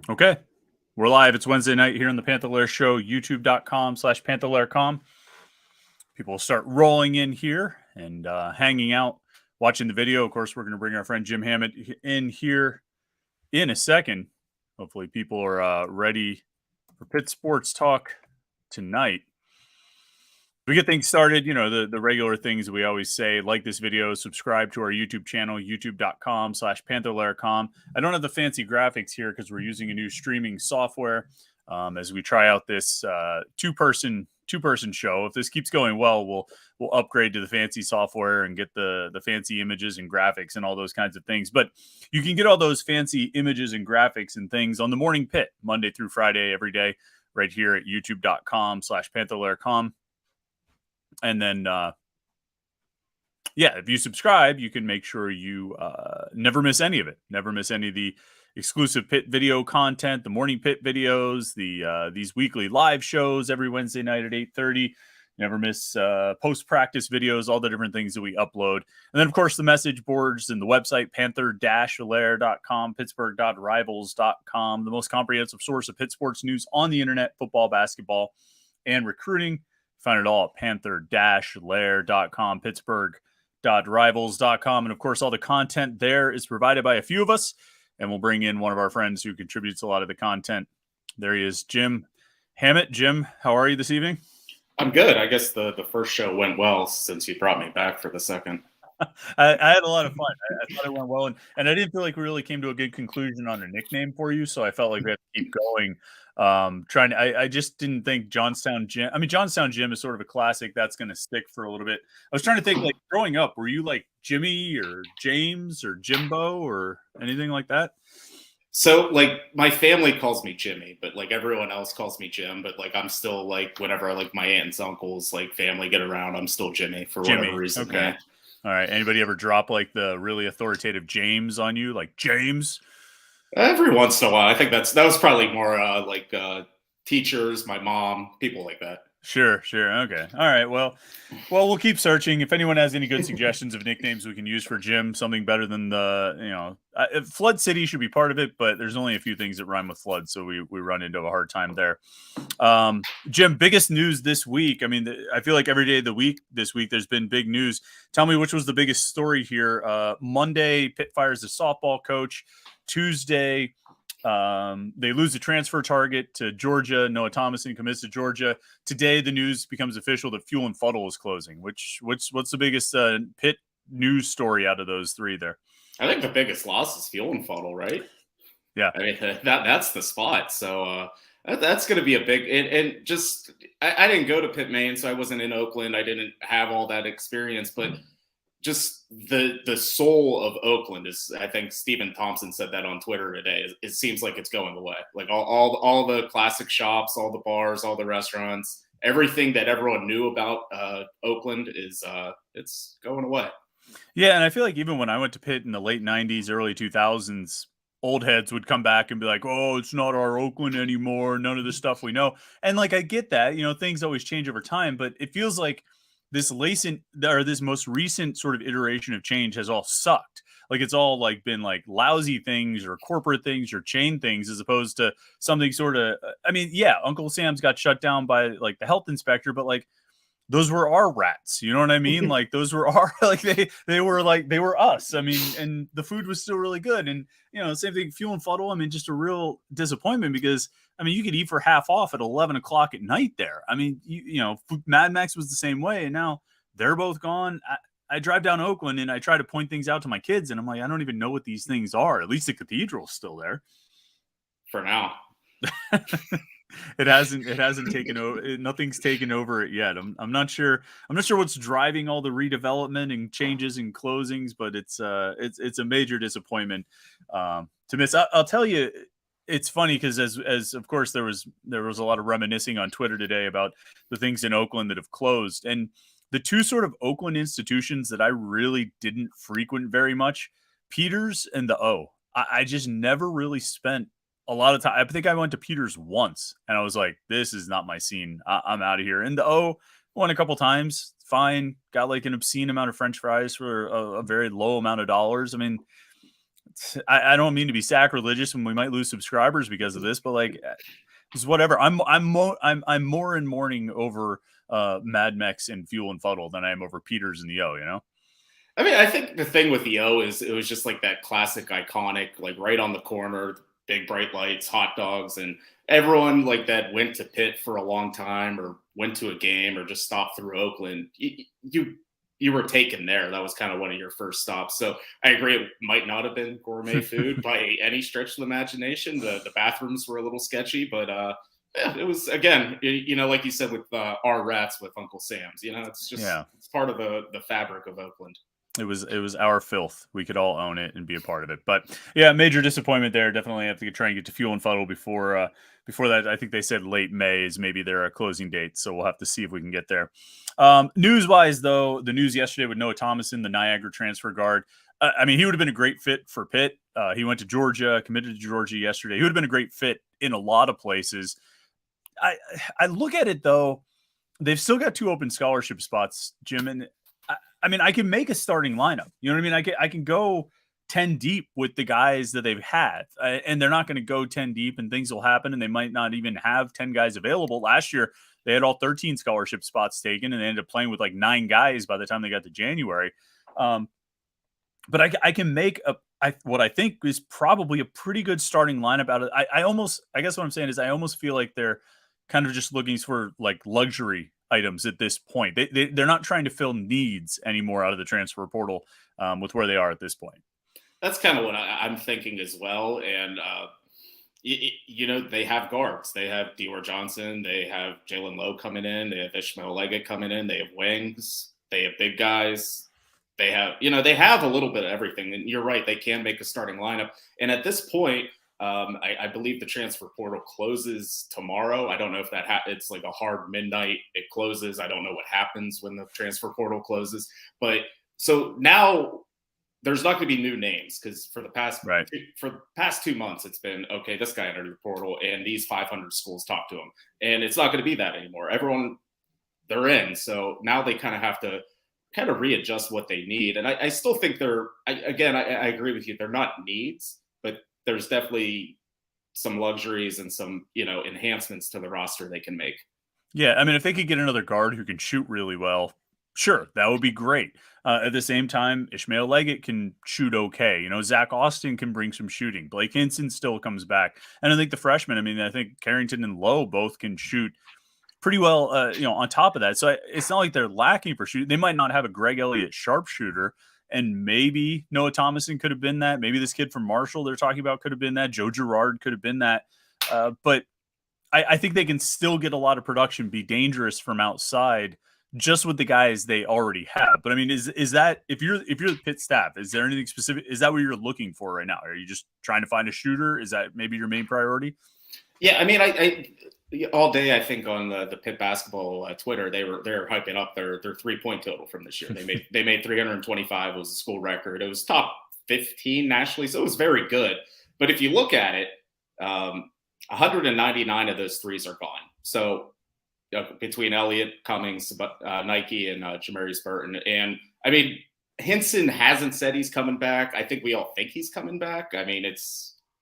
Okay. We're live. It's Wednesday night here on the Panther-Lair Show, youtube.com/Panther-Lair.com. People will start rolling in here and hanging out, watching the video. Of course, we're going to bring our friend Jim Hammett in here in a second. Hopefully, people are ready for Pitt Sports Talk tonight. We get things started, the regular things we always say, like this video, subscribe to our YouTube channel, youtube.com/Panther-Lair.com. I don't have the fancy graphics here because we're using a new streaming software as we try out this two-person show. If this keeps going well, we'll upgrade to the fancy software and get the fancy images and graphics and all those kinds of things. But you can get all those fancy images and graphics and things on the Morning Pit, Monday through Friday, every day, right here at youtube.com/Panther-Lair.com. And then, if you subscribe, you can make sure you never miss any of it. Never miss any of the exclusive Pit video content, the Morning Pit videos, these weekly live shows every Wednesday night at 8:30. Never miss post-practice videos, all the different things that we upload. And then, of course, the message boards and the website, Panther-Lair.com, Pittsburgh.rivals.com, the most comprehensive source of Pitt sports news on the internet, football, basketball, and recruiting. Find it all at Panther-Lair.com, Pittsburgh.rivals.com. And of course, all the content there is provided by a few of us. And we'll bring in one of our friends who contributes a lot of the content. There he is, Jim Hammett. Jim, how are you this evening? I'm good. I guess the first show went well since you brought me back for the second. I had a lot of fun. I thought it went well. And I didn't feel like we really came to a good conclusion on a nickname for you. So I felt like we had to keep going. I just didn't think Johnstown Jim. I mean, Johnstown Jim is sort of a classic that's going to stick for a little bit. I was trying to think, like, growing up, were you like Jimmy or James or Jimbo or anything like that? So, like, my family calls me Jimmy, but like everyone else calls me Jim. But like, I'm still like, whenever like my aunts, uncles, like family get around, I'm still Jimmy for whatever reason. Okay. Yeah. All right. Anybody ever drop like the really authoritative James on you, like James? Every once in a while. I think that was probably more like teachers, my mom, people like that. Sure. Okay. All right. Well, we'll keep searching. If anyone has any good suggestions of nicknames we can use for Jim, something better than Flood City should be part of it, but there's only a few things that rhyme with flood, so we run into a hard time there. Jim, biggest news this week. I mean, I feel like every day of the week this week there's been big news. Tell me which was the biggest story here. Monday, Pitt fires the softball coach. Tuesday, they lose the transfer target to Georgia. Noah Thomason commits to Georgia. Today, the news becomes official that Fuel and Fuddle is closing. What's the biggest Pitt news story out of those three there? I think the biggest loss is Fuel and Fuddle, right? Yeah. I mean, that's the spot. So that's going to be a big and just I didn't go to Pitt, Maine, so I wasn't in Oakland. I didn't have all that experience, but just the soul of Oakland is, I think Stephen Thompson said that on Twitter today. It seems like it's going away. Like all the classic shops, all the bars, all the restaurants, everything that everyone knew about Oakland is it's going away. Yeah, and I feel like even when I went to Pitt in the late 90s, early 2000s, old heads would come back and be like, oh, it's not our Oakland anymore. None of the stuff we know. And like, I get that, things always change over time, but it feels like this most recent sort of iteration of change has all sucked. Like it's all like been like lousy things or corporate things or chain things, as opposed to something sort of, I mean, yeah, Uncle Sam's got shut down by like the health inspector, but like those were our rats. You know what I mean? Like those were our, like they were us. I mean, and the food was still really good. And, same thing, Fuel and Fuddle. I mean, just a real disappointment because, I mean, you could eat for half off at 11 o'clock at night there. I mean, Mad Max was the same way. And now they're both gone. I drive down Oakland and I try to point things out to my kids and I'm like, I don't even know what these things are. At least the cathedral's still there. For now. It hasn't taken over. Nothing's taken over it yet. I'm not sure what's driving all the redevelopment and changes and closings, but it's a major disappointment to miss. I'll tell you, it's funny because as of course there was a lot of reminiscing on Twitter today about the things in Oakland that have closed, and the two sort of Oakland institutions that I really didn't frequent very much, Peters and the O. I just never really spent a lot of time. I think I went to Peters once and I was like, this is not my scene. I'm out of here. And the O, went a couple times. Fine. Got like an obscene amount of French fries for a very low amount of dollars. I mean, I don't mean to be sacrilegious, and we might lose subscribers because of this, but like, it's whatever. I'm more in mourning over Mad Mex and Fuel and Fuddle than I am over Peters and the O. You know. I mean, I think the thing with the O is it was just like that classic iconic, like right on the corner, big bright lights, hot dogs, and everyone like that went to Pitt for a long time or went to a game or just stopped through Oakland. You were taken there. That was kind of one of your first stops. So I agree, it might not have been gourmet food by any stretch of the imagination. The bathrooms were a little sketchy, but yeah, it was, again, like you said with our rats with Uncle Sam's. It's just it's part of the fabric of Oakland. It was our filth. We could all own it and be a part of it. But yeah, major disappointment there. Definitely have to try and get to Fuel and Fuddle before that. I think they said late May is maybe their closing date. So we'll have to see if we can get there. News wise, though, the news yesterday with Noah Thomason, the Niagara transfer guard. I mean, he would have been a great fit for Pitt. He went to Georgia, committed to Georgia yesterday. He would have been a great fit in a lot of places. I look at it, though. They've still got 2 open scholarship spots, Jim, and I mean, I can make a starting lineup. You know what I mean? I can go 10 deep with the guys that they've had, and they're not going to go 10 deep, and things will happen, and they might not even have 10 guys available. Last year, they had all 13 scholarship spots taken, and they ended up playing with like 9 guys by the time they got to January. But I can make what I think is probably a pretty good starting lineup out of. I guess what I'm saying is I almost feel like they're kind of just looking for like luxury items at this point. They're not trying to fill needs anymore out of the transfer portal with where they are at this point. That's kind of what I'm thinking as well. And, they have guards. They have Dior Johnson. They have Jalen Lowe coming in. They have Ishmael Leggett coming in. They have wings. They have big guys. They have a little bit of everything. And you're right. They can make a starting lineup. And at this point, I believe the transfer portal closes tomorrow. I don't know if it's like a hard midnight. It closes. I don't know what happens when the transfer portal closes. But so now there's not going to be new names because for the past 2 months, it's been, okay, this guy entered the portal and these 500 schools talk to him. And it's not going to be that anymore. Everyone, they're in. So now they kind of have to kind of readjust what they need. And I still think I agree with you. They're not needs, but there's definitely some luxuries and some, enhancements to the roster they can make. Yeah, I mean, if they could get another guard who can shoot really well, sure, that would be great. At the same time, Ishmael Leggett can shoot okay. Zach Austin can bring some shooting. Blake Hinson still comes back. And I think the freshmen, I think Carrington and Lowe both can shoot pretty well, on top of that. So it's not like they're lacking for shooting. They might not have a Greg Elliott sharpshooter, and maybe Noah Thomason could have been that. Maybe this kid from Marshall they're talking about could have been that. Joe Girard could have been that. But I think they can still get a lot of production, be dangerous from outside, just with the guys they already have. But I mean, is that if you're the Pitt staff, is there anything specific? Is that what you're looking for right now? Are you just trying to find a shooter? Is that maybe your main priority? Yeah, I mean, I all day I think on the Pitt basketball Twitter they're hyping up their 3-point total from this year. They made 325. It was a school record. It was top 15 nationally, so it was very good. But if you look at it, 199 of those threes are gone. So between Elliott, Cummings, Nike, and Jamarius Burton, and I mean Hinson hasn't said he's coming back. I think we all think he's coming back. I mean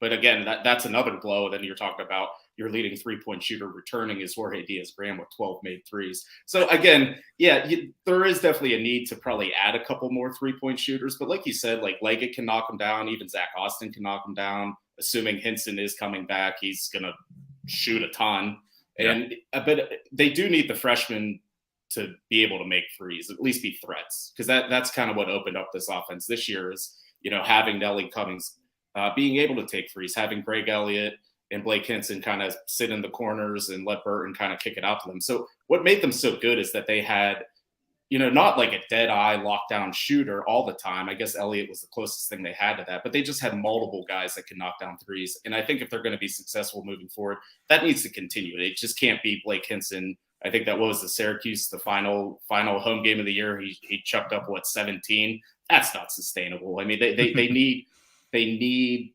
but again, that's another blow. Then you're talking about your leading 3-point shooter returning is Jorge Diaz-Graham with 12 made threes. So again, yeah, there is definitely a need to probably add a couple more 3-point shooters. But like you said, like Leggett can knock him down. Even Zach Austin can knock him down. Assuming Hinson is coming back, he's going to shoot a ton. Yeah. But they do need the freshmen to be able to make threes, at least be threats. Because that's kind of what opened up this offense this year is, having Nelly Cummings being able to take threes, having Greg Elliott and Blake Hinson kind of sit in the corners and let Burton kind of kick it out to them. So what made them so good is that they had, not like a dead eye lockdown shooter all the time. I guess Elliott was the closest thing they had to that, but they just had multiple guys that can knock down threes. And I think if they're going to be successful moving forward, that needs to continue. It just can't be Blake Hinson. I think that was the Syracuse, the final home game of the year. He chucked up 17. That's not sustainable. I mean, they need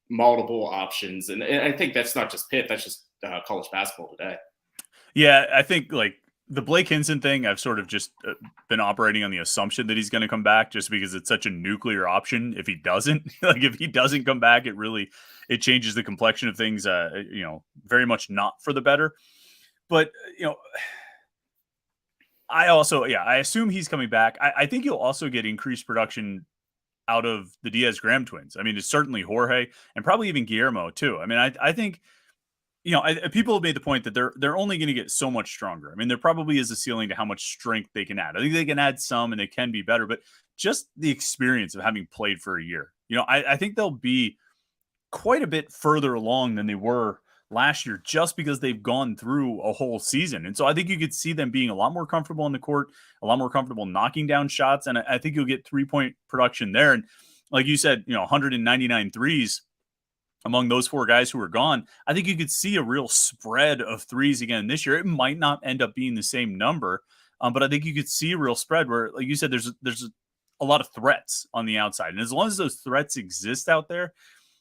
multiple options. And I think that's not just Pitt, that's just college basketball today. Yeah, I think like the Blake Hinson thing, I've sort of just been operating on the assumption that he's going to come back just because it's such a nuclear option. If he doesn't, like if he doesn't come back, it changes the complexion of things, very much not for the better. But, I assume he's coming back. I think you'll also get increased production out of the Diaz-Graham twins. I mean, it's certainly Jorge and probably even Guillermo too. I mean, I think people have made the point that they're only going to get so much stronger. I mean, there probably is a ceiling to how much strength they can add. I think they can add some and they can be better, but just the experience of having played for a year, I think they'll be quite a bit further along than they were last year just because they've gone through a whole season. And so I think you could see them being a lot more comfortable in the court, a lot more comfortable knocking down shots. And I think you'll get 3-point production there. And like you said, 199 threes among those 4 guys who are gone. I think you could see a real spread of threes again this year. It might not end up being the same number, but I think you could see a real spread where, like you said, there's a lot of threats on the outside. And as long as those threats exist out there,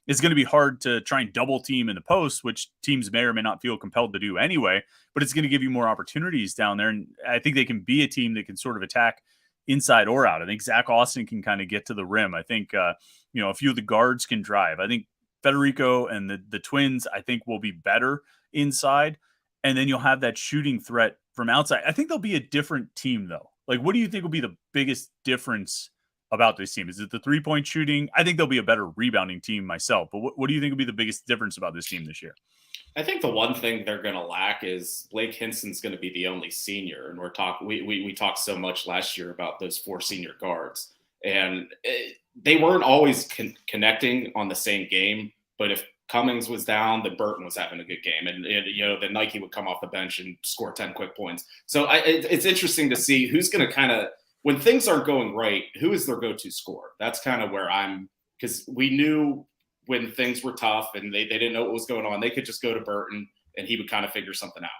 it's going to be hard to try and double team in the post, which teams may or may not feel compelled to do anyway, but it's going to give you more opportunities down there. And I think they can be a team that can sort of attack inside or out. I think Zach Austin can kind of get to the rim. I think, a few of the guards can drive. I think Federico and the twins, I think, will be better inside. And then you'll have that shooting threat from outside. I think they'll be a different team, though. Like, what do you think will be the biggest difference about this team? Is it the 3-point shooting? I think they'll be a better rebounding team myself. But what do you think will be the biggest difference about this team this year? I think the one thing they're going to lack is Blake Hinson's going to be the only senior. And we talked so much last year about those 4 senior guards. And they weren't always connecting on the same game, but if Cummings was down, then Burton was having a good game, and then Nike would come off the bench and score 10 quick points. So it's interesting to see who's going to kind of, when things aren't going right, who is their go-to scorer? That's kind of where because we knew when things were tough and they didn't know what was going on, they could just go to Burton and he would kind of figure something out.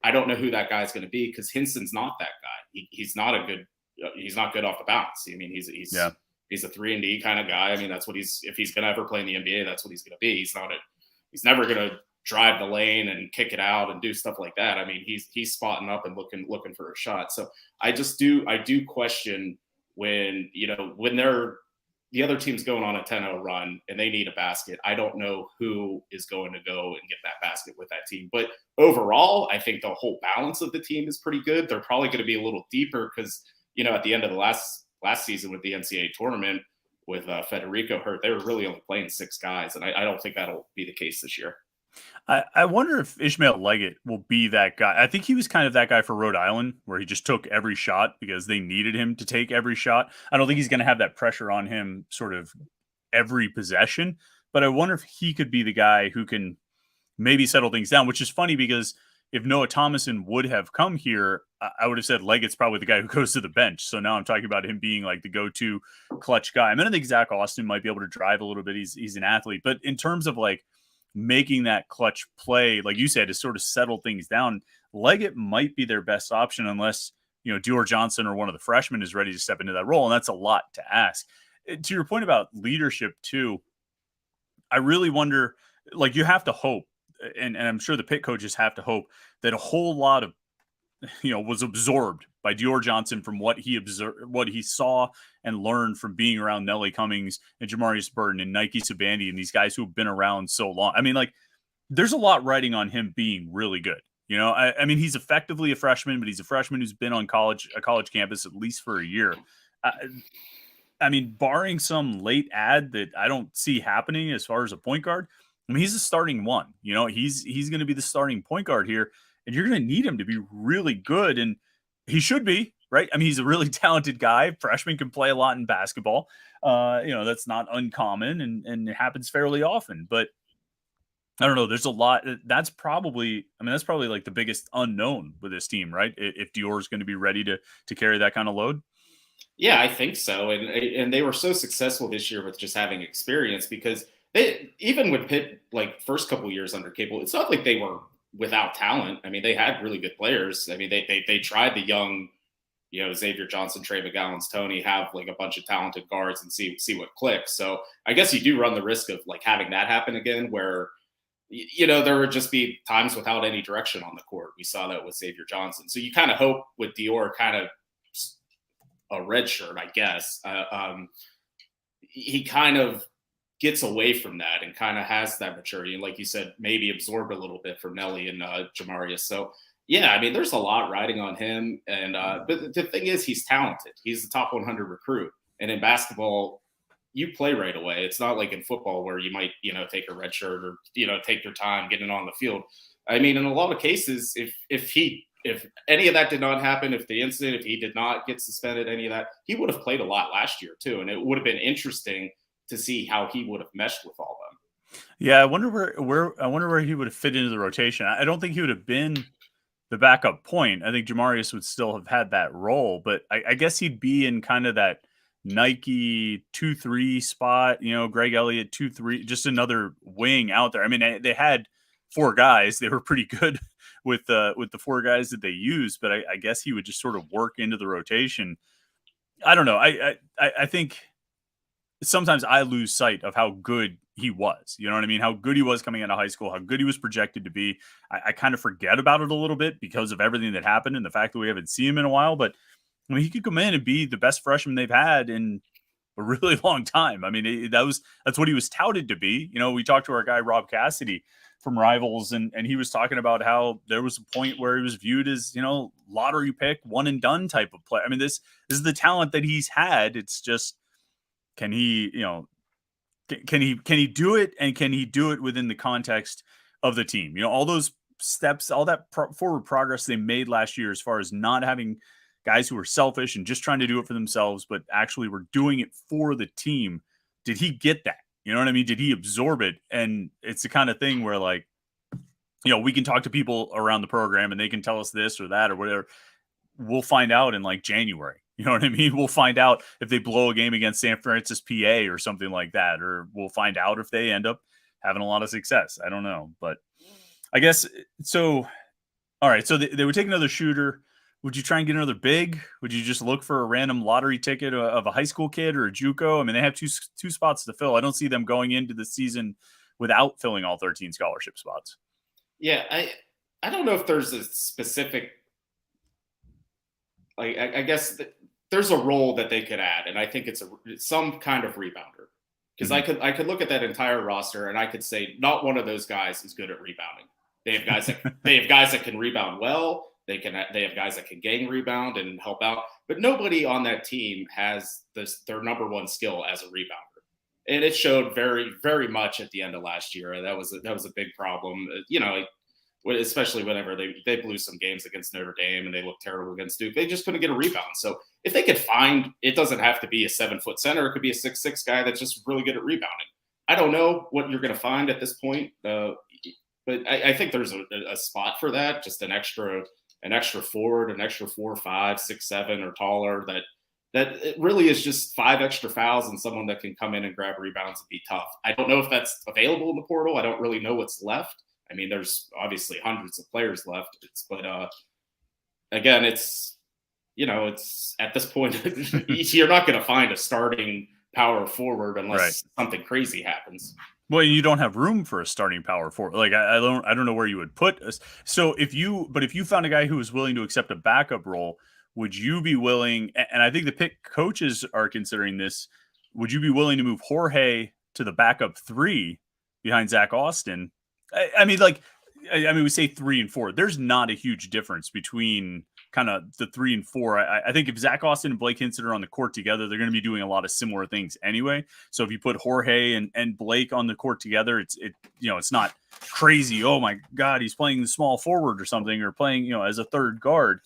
I don't know who that guy's going to be because Hinson's not that guy. He's not good off the bounce. I mean, he's a 3-and-D kind of guy. I mean, that's what if he's going to ever play in the NBA, that's what he's going to be. He's never going to drive the lane and kick it out and do stuff like that. I mean, he's spotting up and looking for a shot. So I do question when the other team's going on a 10-0 run and they need a basket. I don't know who is going to go and get that basket with that team. But overall, I think the whole balance of the team is pretty good. They're probably going to be a little deeper because, at the end of the last season with the NCAA tournament with Federico hurt, they were really only playing 6 guys. And I don't think that'll be the case this year. I wonder if Ishmael Leggett will be that guy. I think he was kind of that guy for Rhode Island where he just took every shot because they needed him to take every shot. I don't think he's going to have that pressure on him sort of every possession, but I wonder if he could be the guy who can maybe settle things down, which is funny because if Noah Thomason would have come here, I would have said Leggett's probably the guy who goes to the bench. So now I'm talking about him being like the go-to clutch guy. I mean, I think Zach Austin might be able to drive a little bit. He's an athlete, but in terms of like making that clutch play, like you said, to sort of settle things down, Leggett might be their best option unless, Dior Johnson or one of the freshmen is ready to step into that role. And that's a lot to ask. To your point about leadership too, I really wonder, like you have to hope, and I'm sure the Pitt coaches have to hope that a whole lot of, was absorbed by Dior Johnson from what he observed, what he saw and learned from being around Nelly Cummings and Jamarius Burton and Nike Sabandi and these guys who've been around so long. I mean, like there's a lot riding on him being really good. I mean, he's effectively a freshman, but he's a freshman who's been on a college campus at least for a year. I mean, barring some late ad that I don't see happening as far as a point guard, I mean, he's a starting one. He's going to be the starting point guard here, and you're going to need him to be really good, and he should be, right? I mean, he's a really talented guy. Freshmen can play a lot in basketball. That's not uncommon, and it happens fairly often. But I don't know. There's a lot. That's probably like the biggest unknown with this team, right? If Dior is going to be ready to carry that kind of load. Yeah, I think so. And they were so successful this year with just having experience because they, even with Pitt, like first couple years under Capel, it's not like they were without talent. I mean, they had really good players. I mean, they tried the young, Xavier Johnson, Trey McGowan's, Tony, have like a bunch of talented guards and see what clicks. So I guess you do run the risk of like having that happen again, where there would just be times without any direction on the court. We saw that with Xavier Johnson. So you kind of hope with Dior kind of a red shirt, I guess. He kind of gets away from that and kind of has that maturity. And like you said, maybe absorbed a little bit from Nelly and Jamarius. So, yeah, I mean, there's a lot riding on him. And but the thing is, he's talented. He's the top 100 recruit. And in basketball, you play right away. It's not like in football where you might, take a red shirt or, take your time getting on the field. I mean, in a lot of cases, if any of that did not happen, if he did not get suspended, any of that, he would have played a lot last year too. And it would have been interesting to see how he would have meshed with all of them. Yeah. I wonder where he would have fit into the rotation. I don't think he would have been the backup point. I think Jamarius would still have had that role, but I guess he'd be in kind of that Nike 2-3 spot, Greg Elliott 2-3, just another wing out there. I mean, they had 4 guys. They were pretty good with the 4 guys that they used, but I guess he would just sort of work into the rotation. I don't know. I think sometimes I lose sight of how good he was. You know what I mean? How good he was coming out of high school, how good he was projected to be. I kind of forget about it a little bit because of everything that happened and the fact that we haven't seen him in a while. But I mean, he could come in and be the best freshman they've had in a really long time. I mean, that's what he was touted to be. We talked to our guy Rob Cassidy from Rivals, and he was talking about how there was a point where he was viewed as, lottery pick, one and done type of player. I mean, this is the talent that he's had. It's just, can he do it, and can he do it within the context of the team? All those steps, all that forward progress they made last year, as far as not having guys who were selfish and just trying to do it for themselves, but actually were doing it for the team. Did he get that? You know what I mean? Did he absorb it? And it's the kind of thing where, like, we can talk to people around the program and they can tell us this or that or whatever. We'll find out in like January. You know what I mean? We'll find out if they blow a game against San Francisco PA or something like that, or we'll find out if they end up having a lot of success. I don't know, but I guess so. All right. So they would take another shooter. Would you try and get another big? Would you just look for a random lottery ticket of a high school kid or a JUCO? I mean, they have two spots to fill. I don't see them going into the season without filling all 13 scholarship spots. Yeah, I don't know if there's a specific, like, I guess there's a role that they could add, and I think it's some kind of rebounder. Because I could look at that entire roster and I could say not one of those guys is good at rebounding. They have guys that can rebound well. They have guys that can gang rebound and help out, but nobody on that team has their number one skill as a rebounder, and it showed very, very much at the end of last year. That was a big problem, especially whenever they blew some games against Notre Dame and they looked terrible against Duke. They just couldn't get a rebound. So if they could find, it doesn't have to be a 7-foot center. It could be a 6'6" guy that's just really good at rebounding. I don't know what you're going to find at this point, but I think there's a spot for that, just an extra forward, an extra 4, 5, 6, 7 or taller, that it really is just 5 extra fouls and someone that can come in and grab rebounds and be tough. I don't know if that's available in the portal. I don't really know what's left. I mean, there's obviously hundreds of players left, but again, it's at this point, you're not going to find a starting power forward unless something crazy happens. Well, you don't have room for a starting power forward. Like, I don't know where you would put us. So if you found a guy who was willing to accept a backup role, would you be willing? And I think the pick coaches are considering this. Would you be willing to move Jorge to the backup 3 behind Zach Austin? I mean, we say 3 and 4. There's not a huge difference between kind of the 3 and 4. I think if Zach Austin and Blake Hinson are on the court together, they're going to be doing a lot of similar things anyway. So if you put Jorge and Blake on the court together, it's not crazy. Oh my God, he's playing the small forward or something, or playing, as a third guard.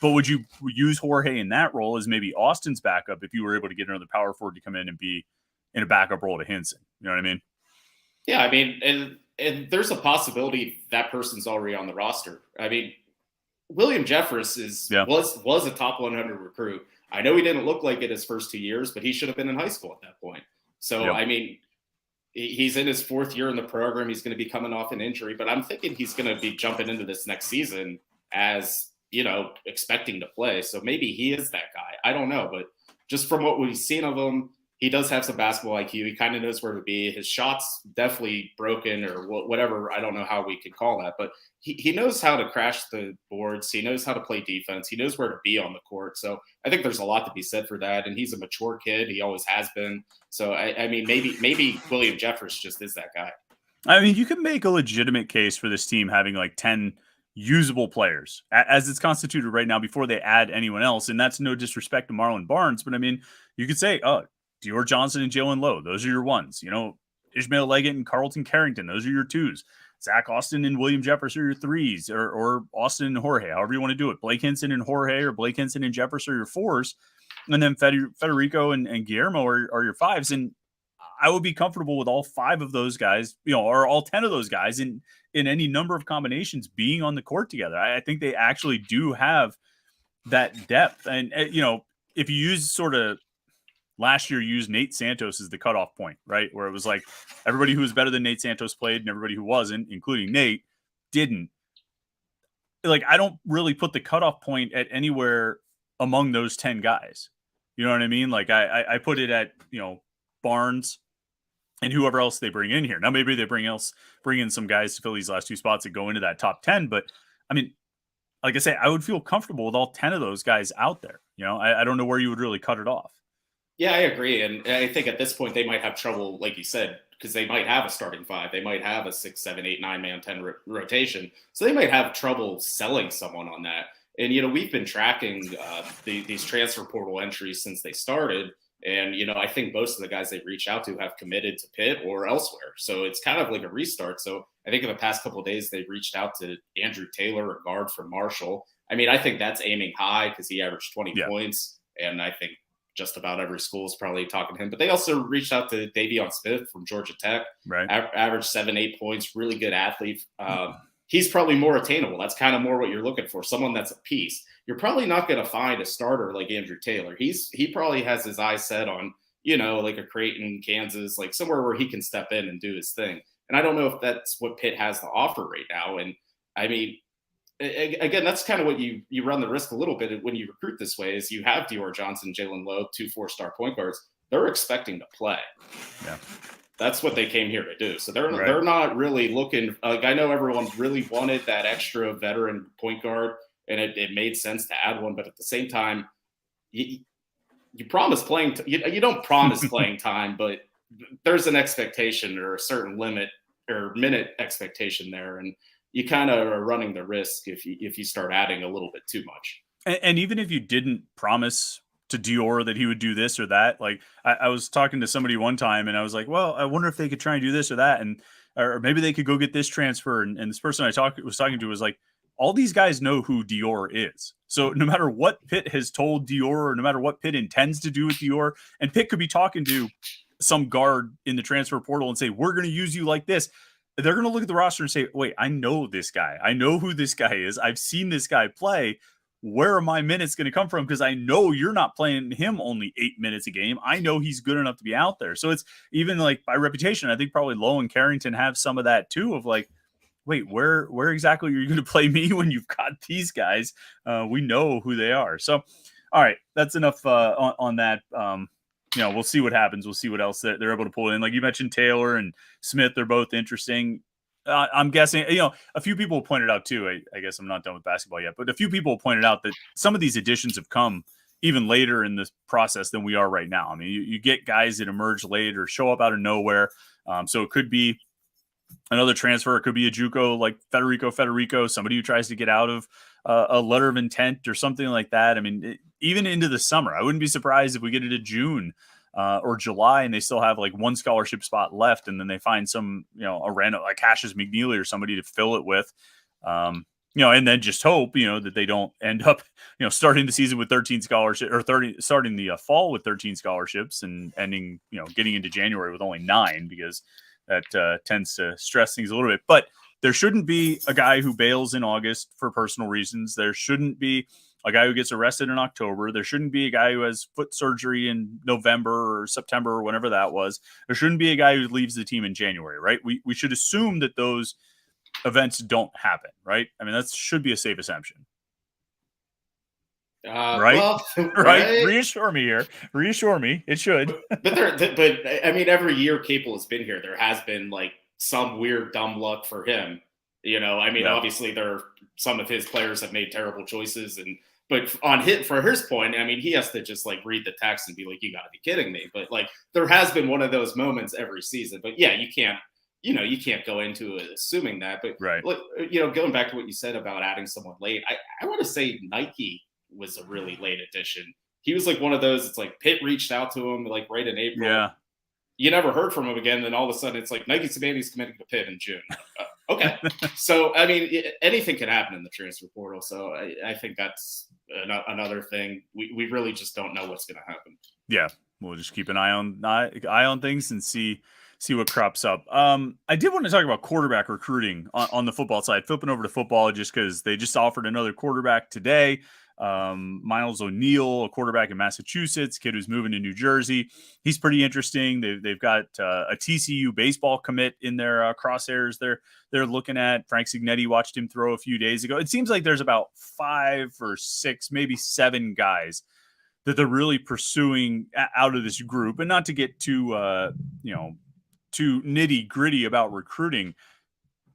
But would you use Jorge in that role as maybe Austin's backup if you were able to get another power forward to come in and be in a backup role to Hinson? You know what I mean? Yeah, I mean, and there's a possibility that person's already on the roster. I mean, William Jeffress was a top 100 recruit. I know he didn't look like it his first 2 years, but he should have been in high school at that point. So, I mean, he's in his 4th year in the program. He's going to be coming off an injury, but I'm thinking he's going to be jumping into this next season as, expecting to play. So maybe he is that guy. I don't know, but just from what we've seen of him, he does have some basketball IQ. He kind of knows where to be. His shots definitely broken or whatever. I don't know how we could call that, but he knows how to crash the boards. He knows how to play defense. He knows where to be on the court. So I think there's a lot to be said for that. And he's a mature kid. He always has been. So I mean, maybe William Jeffers just is that guy. I mean, you can make a legitimate case for this team having like 10 usable players as it's constituted right now before they add anyone else. And that's no disrespect to Marlon Barnes, but I mean, you could say, oh, Dior Johnson and Jalen Lowe, those are your ones. You know, Ishmael Leggett and Carlton Carrington, those are your twos. Zach Austin and William Jeffers are your threes, or Austin and Jorge, however you want to do it. Blake Hinson and Jorge, or Blake Hinson and Jeffers are your fours. And then Federico and Guillermo are your fives. And I would be comfortable with all 5 of those guys, you know, or all 10 of those guys in any number of combinations being on the court together. I think they actually do have that depth. And, you know, if you use sort of last year, used Nate Santos as the cutoff point, right? Where it was like everybody who was better than Nate Santos played and everybody who wasn't, including Nate, didn't. Like, I don't really put the cutoff point at anywhere among those 10 guys. You know what I mean? Like, I put it at, you know, Barnes and whoever else they bring in here. Now, maybe they bring in some guys to fill these last 2 spots that go into that top 10. But I mean, like I say, I would feel comfortable with all 10 of those guys out there. You know, I don't know where you would really cut it off. Yeah, I agree. And I think at this point they might have trouble, like you said, because they might have a starting 5. They might have a 6, 7, 8, 9 man 10 rotation. So they might have trouble selling someone on that. And, you know, we've been tracking these transfer portal entries since they started. And, you know, I think most of the guys they've reached out to have committed to Pitt or elsewhere. So it's kind of like a restart. So I think in the past couple of days, they've reached out to Andrew Taylor, a guard from Marshall. I mean, I think that's aiming high because he averaged 20 points. And I think just about every school is probably talking to him. But they also reached out to Davion Smith from Georgia Tech. Right. Averaged 7, 8 points, really good athlete. He's probably more attainable. That's kind of more what you're looking for, someone that's a piece. You're probably not going to find a starter like Andrew Taylor. He probably has his eyes set on, you know, like a Creighton, Kansas, like somewhere where he can step in and do his thing. And I don't know if that's what Pitt has to offer right now. And I mean, again, that's kind of what you run the risk a little bit when you recruit this way is you have Dior Johnson, Jalen Lowe, 2 4-star point guards. They're expecting to play. Yeah. That's what they came here to do. So they're not really looking like I know everyone really wanted that extra veteran point guard and it made sense to add one. But at the same time, you promise playing. You don't promise playing time, but there's an expectation or a certain limit or minute expectation there. And you kind of are running the risk if you start adding a little bit too much. And even if you didn't promise to Dior that he would do this or that, like I was talking to somebody one time and I was like, well, I wonder if they could try and do this or that. And, or maybe they could go get this transfer. And this person I was talking to was like, all these guys know who Dior is. So no matter what Pitt has told Dior or no matter what Pitt intends to do with Dior, and Pitt could be talking to some guard in the transfer portal and say, we're going to use you like this. They're going to look at the roster and say, wait, I know this guy. I know who this guy is. I've seen this guy play. Where are my minutes going to come from? Because I know you're not playing him only 8 minutes a game. I know he's good enough to be out there. So it's even like by reputation, I think probably Lowe and Carrington have some of that too of like, wait, where exactly are you going to play me when you've got these guys? We know who they are. So, all right, that's enough on that. You know, we'll see what happens. We'll see what else they're able to pull in. Like you mentioned, Taylor and Smith, they're both interesting. I'm guessing, you know, a few people pointed out too, I guess I'm not done with basketball yet, but a few people pointed out that some of these additions have come even later in this process than we are right now. I mean, you get guys that emerge late or show up out of nowhere. So it could be another transfer. It could be a JUCO like Federico, somebody who tries to get out of a letter of intent or something like that. I mean, even into the summer, I wouldn't be surprised if we get into June or July and they still have like one scholarship spot left. And then they find some, you know, a random like Cassius McNeely or somebody to fill it with, you know, and then just hope, you know, that they don't end up, you know, starting the season with 13 scholarships or starting the fall with 13 scholarships and ending, you know, getting into January with only 9 because that tends to stress things a little bit. But there shouldn't be a guy who bails in August for personal reasons. There shouldn't be a guy who gets arrested in October. There shouldn't be a guy who has foot surgery in November or September or whenever that was. There shouldn't be a guy who leaves the team in January, right? We should assume that those events don't happen, right? I mean, that should be a safe assumption. right? Well, Right? right. Reassure me here. Reassure me. It should. But I mean, every year Capel has been here, there has been like some weird dumb luck for him. I mean, Yeah. obviously there are some of his players have made terrible choices, and but on hit for his point, I mean, he has to just like read the text and be like, "You got to be kidding me!" But like, there has been one of those moments every season. But yeah, you can't go into it assuming that. But Right. look, going back to what you said about adding someone late, I want to say Nike was a really late addition. He was like one of those. It's like Pitt reached out to him like right in April. Yeah. You never heard from him again. Then all of a sudden, it's like Nike Sabandi's committing to Pitt in June. Okay, so I mean, anything can happen in the transfer portal. So I think that's another thing. We really just don't know what's going to happen. Yeah, we'll just keep an eye on things and see what crops up. I did want to talk about quarterback recruiting on the football side. Flipping over to football, just because they just offered another quarterback today. Miles O'Neill, a quarterback in Massachusetts, kid who's moving to New Jersey. He's pretty interesting. They've got a TCU baseball commit in their crosshairs. They're looking at. Frank Signetti watched him throw a few days ago. It seems like there's about 5 or 6, maybe 7 guys that they're really pursuing out of this group. And not to get too nitty gritty about recruiting.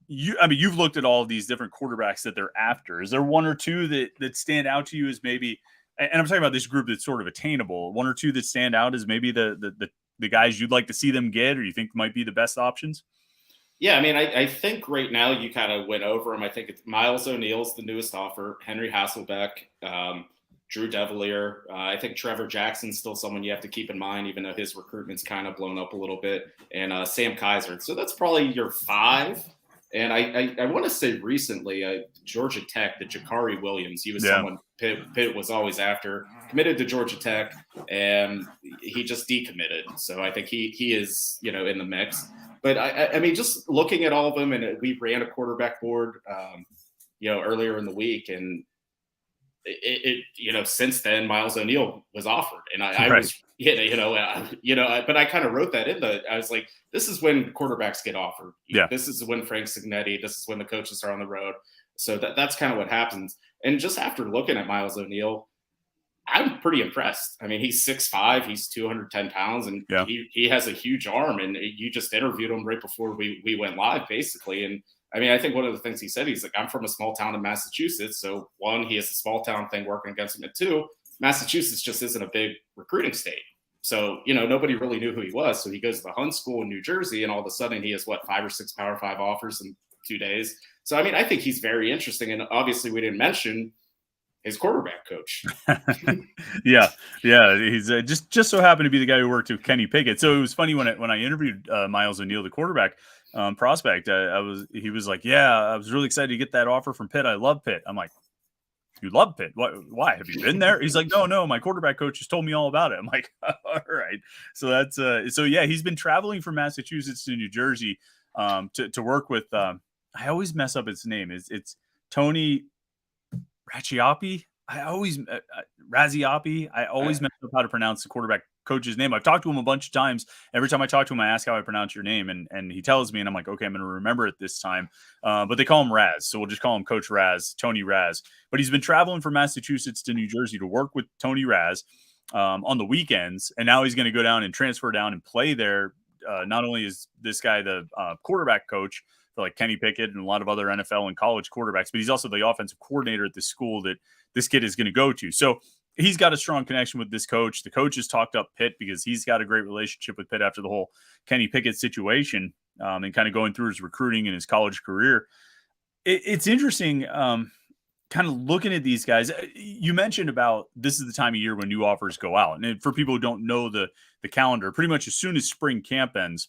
You've looked at all of these different quarterbacks that they're after. Is there one or two that stand out to you as maybe, and I'm talking about this group that's sort of attainable, one or two that stand out as maybe the guys you'd like to see them get, or you think might be the best options? Yeah, I mean, I think right now you kind of went over them. I think it's Miles O'Neill's the newest offer, Henry Hasselbeck, Drew Devilier. I think Trevor Jackson's still someone you have to keep in mind, even though his recruitment's kind of blown up a little bit, and Sam Kaiser. So that's probably your 5. And I want to say recently, Georgia Tech, the Jakari Williams, he was someone Pitt was always after, committed to Georgia Tech, and he just decommitted. So I think he is, in the mix. But I mean, just looking at all of them, and we ran a quarterback board, earlier in the week, and since then Miles O'Neill was offered, and I Right. was, but I kind of wrote that in I was like, this is when quarterbacks get offered. Yeah. This is when Frank Signetti, this is when the coaches are on the road. So that's kind of what happens. And just after looking at Miles O'Neill, I'm pretty impressed. I mean, he's 6'5", he's 210 pounds, and he has a huge arm. And you just interviewed him right before we went live, basically. And I mean, I think one of the things he said, he's like, I'm from a small town in Massachusetts. So 1, he has a small town thing working against him. And 2, Massachusetts just isn't a big recruiting state. So, nobody really knew who he was. So he goes to the Hunt School in New Jersey, and all of a sudden he has 5 or 6 Power 5 offers in 2 days. So, I mean, I think he's very interesting. And obviously we didn't mention his quarterback coach. Yeah. He's just so happened to be the guy who worked with Kenny Pickett. So it was funny when I interviewed Miles O'Neill, the quarterback prospect. He was like, "Yeah, I was really excited to get that offer from Pitt. I love Pitt." I'm like, "You love Pitt? Why? Have you been there?" He's like, "No, my quarterback coach just told me all about it." I'm like, "All right." So that's he's been traveling from Massachusetts to New Jersey to work with. I always mess up his name. It's Tony Racioppi. Razzioppi. I always mess up how to pronounce the quarterback coach's name. I've talked to him a bunch of times. Every time I talk to him, I ask how I pronounce your name, and he tells me, and I'm like, okay, I'm going to remember it this time. But they call him Raz, so we'll just call him Coach Raz, Tony Raz. But he's been traveling from Massachusetts to New Jersey to work with Tony Raz on the weekends, and now he's going to go down and transfer down and play there. Not only is this guy the quarterback coach for like Kenny Pickett and a lot of other NFL and college quarterbacks, but he's also the offensive coordinator at the school that this kid is going to go to. So he's got a strong connection with this coach. The coach has talked up Pitt because he's got a great relationship with Pitt after the whole Kenny Pickett situation and kind of going through his recruiting and his college career. It's interesting kind of looking at these guys. You mentioned about this is the time of year when new offers go out. And for people who don't know the calendar, pretty much as soon as spring camp ends,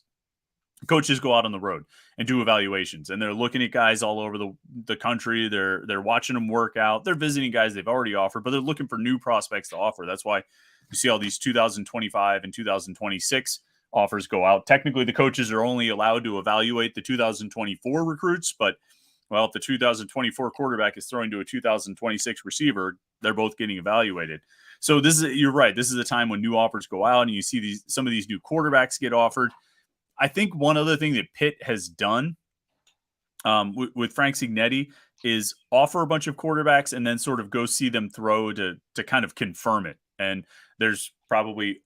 coaches go out on the road and do evaluations, and they're looking at guys all over the country. They're watching them work out. They're visiting guys they've already offered, but they're looking for new prospects to offer. That's why you see all these 2025 and 2026 offers go out. Technically, the coaches are only allowed to evaluate the 2024 recruits, but well, if the 2024 quarterback is throwing to a 2026 receiver, they're both getting evaluated. So you're right. This is a time when new offers go out, and you see some of these new quarterbacks get offered. I think one other thing that Pitt has done with Frank Signetti is offer a bunch of quarterbacks and then sort of go see them throw to kind of confirm it. And there's probably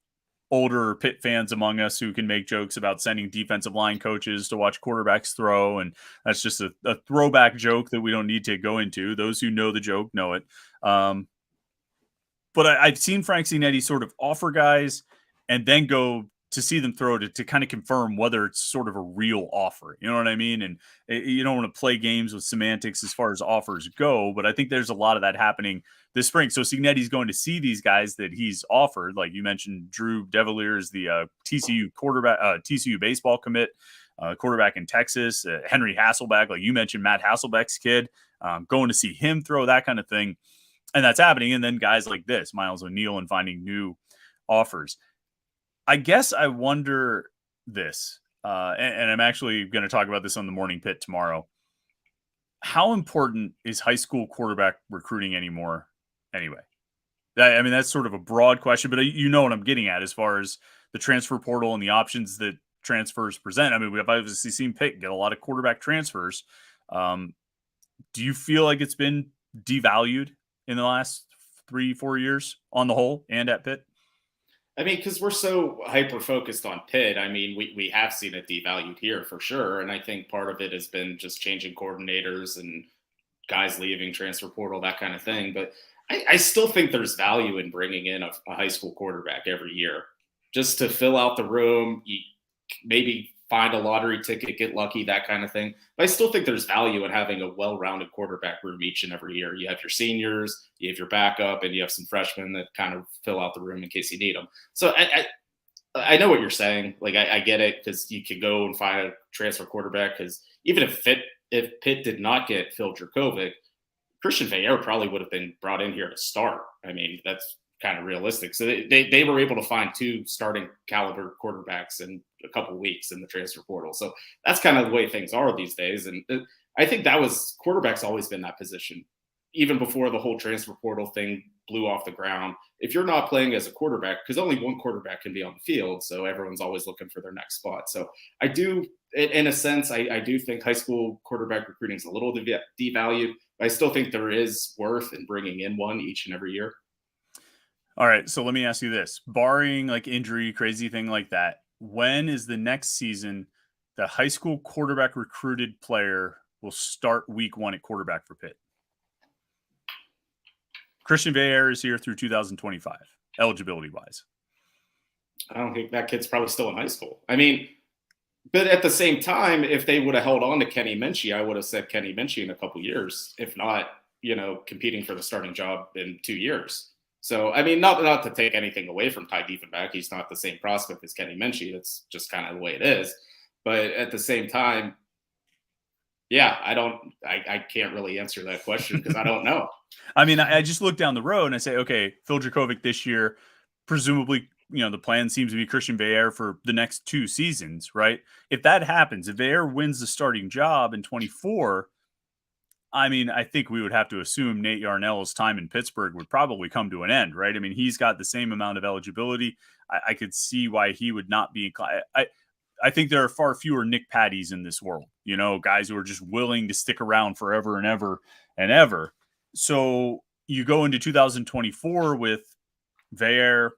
older Pitt fans among us who can make jokes about sending defensive line coaches to watch quarterbacks throw. And that's just a throwback joke that we don't need to go into. Those who know the joke know it. But I've seen Frank Signetti sort of offer guys and then go to see them throw to kind of confirm whether it's sort of a real offer. You know what I mean? And you don't want to play games with semantics as far as offers go, but I think there's a lot of that happening this spring. So Signetti's going to see these guys that he's offered. Like you mentioned, Drew Devilier is the TCU quarterback, TCU baseball commit, quarterback in Texas. Henry Hasselbeck, like you mentioned, Matt Hasselbeck's kid, going to see him throw, that kind of thing. And that's happening. And then guys like this, Miles O'Neill, and finding new offers. I guess I wonder this, and I'm actually going to talk about this on the Morning Pit tomorrow. How important is high school quarterback recruiting anymore anyway? I mean, that's sort of a broad question, but you know what I'm getting at as far as the transfer portal and the options that transfers present. I mean, we have obviously seen Pitt get a lot of quarterback transfers. Do you feel like it's been devalued in the last 3-4 years on the whole and at Pitt? I mean, because we're so hyper focused on Pitt, I mean, we have seen it devalued here for sure. And I think part of it has been just changing coordinators and guys leaving, transfer portal, that kind of thing. But I still think there's value in bringing in a high school quarterback every year just to fill out the room, maybe find a lottery ticket, get lucky, that kind of thing. But I still think there's value in having a well-rounded quarterback room each and every year. You have your seniors, you have your backup, and you have some freshmen that kind of fill out the room in case you need them. So I know what you're saying. Like, I get it, because you could go and find a transfer quarterback, because even if Pitt did not get Phil Dracovic, Christian Veilleux probably would have been brought in here to start. I mean, that's kind of realistic. So they were able to find 2 starting caliber quarterbacks in a couple of weeks in the transfer portal. So that's kind of the way things are these days. And I think quarterback's always been that position, even before the whole transfer portal thing blew off the ground. If you're not playing as a quarterback, because only one quarterback can be on the field, so everyone's always looking for their next spot. So I do, in a sense, I do think high school quarterback recruiting is a little devalued. But I still think there is worth in bringing in one each and every year. All right, so let me ask you this. Barring like injury, crazy thing like that, when is the next season the high school quarterback recruited player will start week 1 at quarterback for Pitt? Christian Veilleux is here through 2025, eligibility-wise. I don't think that kid's probably still in high school. I mean, but at the same time, if they would have held on to Kenny Minchie, I would have said Kenny Minchie in a couple years, if not, competing for the starting job in 2 years. So, I mean, not to take anything away from Ty Diefenbach. He's not the same prospect as Kenny Minchie. That's just kind of the way it is. But at the same time, yeah, I can't really answer that question because I don't know. I mean, I just look down the road and I say, okay, Phil Dracovic this year, presumably, the plan seems to be Christian Veilleux for the next 2 seasons, right? If that happens, if Veilleux wins the starting job in 24, I mean, I think we would have to assume Nate Yarnell's time in Pittsburgh would probably come to an end, right? I mean, he's got the same amount of eligibility. I could see why he would not be inclined. I think there are far fewer Nick Patties in this world, guys who are just willing to stick around forever and ever and ever. So you go into 2024 with Veilleux,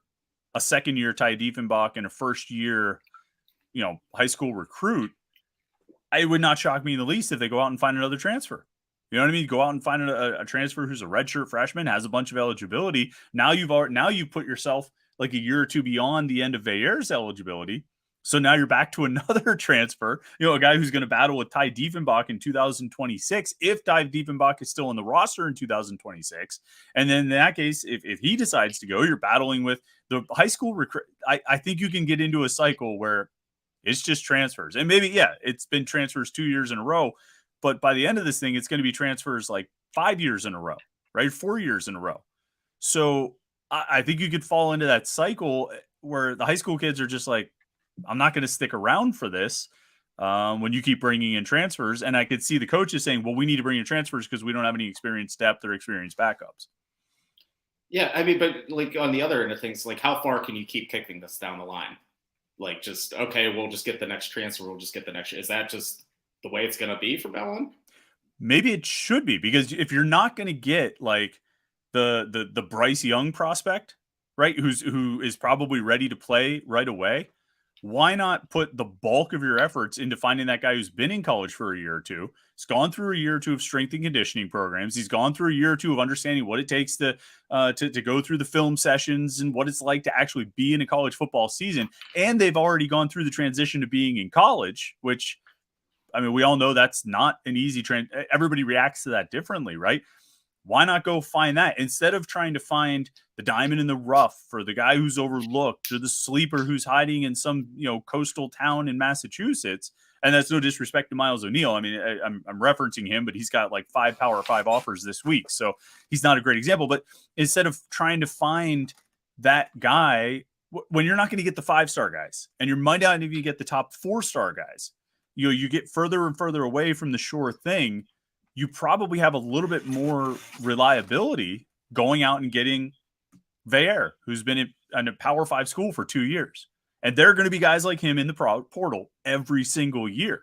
a second-year Ty Diefenbach, and a first-year, high school recruit. It would not shock me in the least if they go out and find another transfer. You know what I mean? Go out and find a transfer who's a redshirt freshman, has a bunch of eligibility. Now you've put yourself like a year or 2 beyond the end of Veilleux's eligibility. So now you're back to another transfer, a guy who's going to battle with Ty Diefenbach in 2026, if Ty Diefenbach is still in the roster in 2026. And then in that case, if he decides to go, you're battling with the high school recruit. I think you can get into a cycle where it's just transfers. And maybe, it's been transfers 2 years in a row. But by the end of this thing, it's going to be transfers like 5 years in a row, right? 4 years in a row. So I think you could fall into that cycle where the high school kids are just like, I'm not going to stick around for this when you keep bringing in transfers. And I could see the coaches saying, well, we need to bring in transfers because we don't have any experienced depth or experienced backups. Yeah, I mean, but like on the other end of things, like how far can you keep kicking this down the line? Like just, okay, we'll just get the next transfer. We'll just get the next. Is that just the way it's going to be from now on? maybe it should be, because if you're not going to get like the Bryce Young prospect, right, who is probably ready to play right away, why not put the bulk of your efforts into finding that guy who's been in college for a year or two? He's gone through a year or two of strength and conditioning programs. He's gone through a year or two of understanding what it takes to go through the film sessions and what it's like to actually be in a college football season. And they've already gone through the transition to being in college, which, I mean, we all know that's not an easy trend. Everybody reacts to that differently, right? Why not go find that instead of trying to find the diamond in the rough for the guy who's overlooked or the sleeper who's hiding in some, coastal town in Massachusetts? And that's no disrespect to Miles O'Neill. I mean, I'm referencing him, but he's got like 5 Power 5 offers this week, so he's not a great example. But instead of trying to find that guy, when you're not going to get the 5-star guys, and you might not even get the top 4-star guys, you get further and further away from the sure thing. You probably have a little bit more reliability going out and getting Veer, who's been in a Power 5 school for 2 years. And there are going to be guys like him in the portal every single year.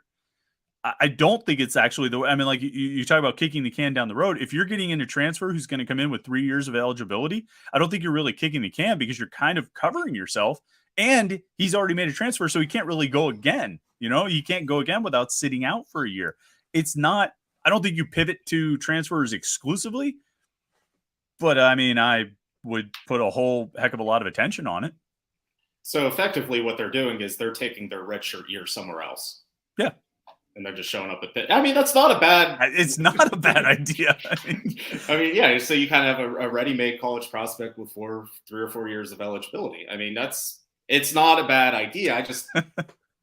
I don't think it's actually the way. I mean, like you talk about kicking the can down the road. If you're getting into transfer who's going to come in with 3 years of eligibility, I don't think you're really kicking the can, because you're kind of covering yourself. And he's already made a transfer, so he can't really go again. You can't go again without sitting out for a year. It's not, I don't think you pivot to transfers exclusively, but I mean, I would put a whole heck of a lot of attention on it. So effectively what they're doing is they're taking their redshirt year somewhere else. Yeah. And they're just showing up at Pitt. I mean, that's not a bad... It's not a bad idea. I mean, yeah, so you kind of have a ready-made college prospect with 3 or 4 years of eligibility. I mean, it's not a bad idea. I just...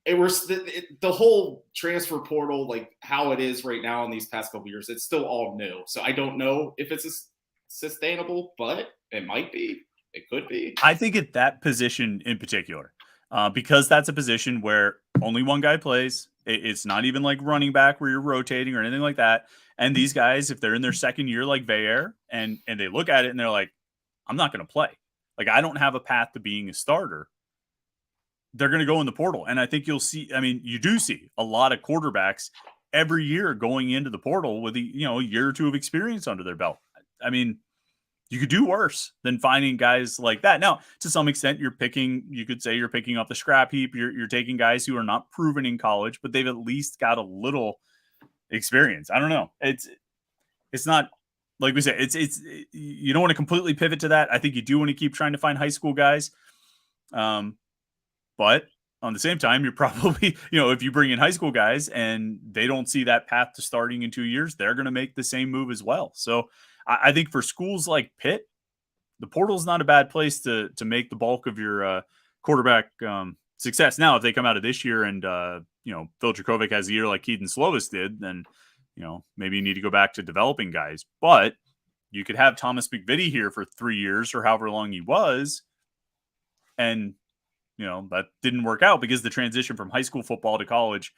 the whole transfer portal, like how it is right now in these past couple of years, it's still all new. So I don't know if it's sustainable, but it might be. It could be. I think at that position in particular, because that's a position where only one guy plays. It's not even like running back where you're rotating or anything like that. And these guys, if they're in their second year like Veer, and they look at it and they're like, I'm not going to play. Like, I don't have a path to being a starter. They're going to go in the portal. And I think you'll see, I mean, you do see a lot of quarterbacks every year going into the portal with a year or two of experience under their belt. I mean, you could do worse than finding guys like that. Now, to some extent, you could say you're picking up the scrap heap. You're taking guys who are not proven in college, but they've at least got a little experience. I don't know. It's not, like we said, it's you don't want to completely pivot to that. I think you do want to keep trying to find high school guys. But on the same time, you're probably, if you bring in high school guys and they don't see that path to starting in 2 years, they're going to make the same move as well. So I think for schools like Pitt, the portal is not a bad place to make the bulk of your quarterback success. Now, if they come out of this year and, Phil Dracovic has a year like Keaton Slovis did, then, maybe you need to go back to developing guys. But you could have Thomas McVitie here for 3 years or however long he was, and that didn't work out because the transition from high school football to college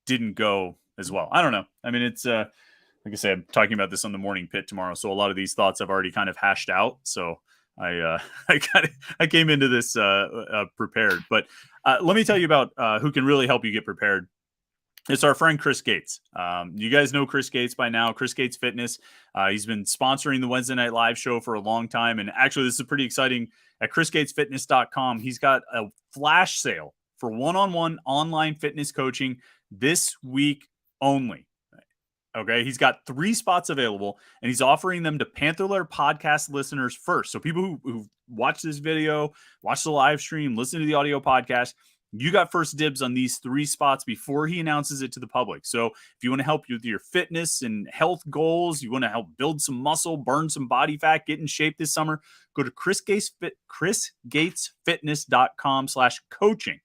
didn't go as well. I don't know. I mean, it's like I said, I'm talking about this on the morning pit tomorrow, so a lot of these thoughts I've already kind of hashed out. So I came into this prepared. But let me tell you about who can really help you get prepared. It's our friend Chris Gates. You guys know Chris Gates by now. Chris Gates Fitness. He's been sponsoring the Wednesday Night Live show for a long time, and actually, this is pretty exciting. At chrisgatesfitness.com, he's got a flash sale for one-on-one online fitness coaching this week only. Okay, he's got 3 spots available, and he's offering them to Panther-Lair podcast listeners first. So people who watch this video, watch the live stream, listen to the audio podcast, you got first dibs on these 3 spots before he announces it to the public. So if you want to help you with your fitness and health goals, you want to help build some muscle, burn some body fat, get in shape this summer, go to chrisgatesfitness.com/coaching.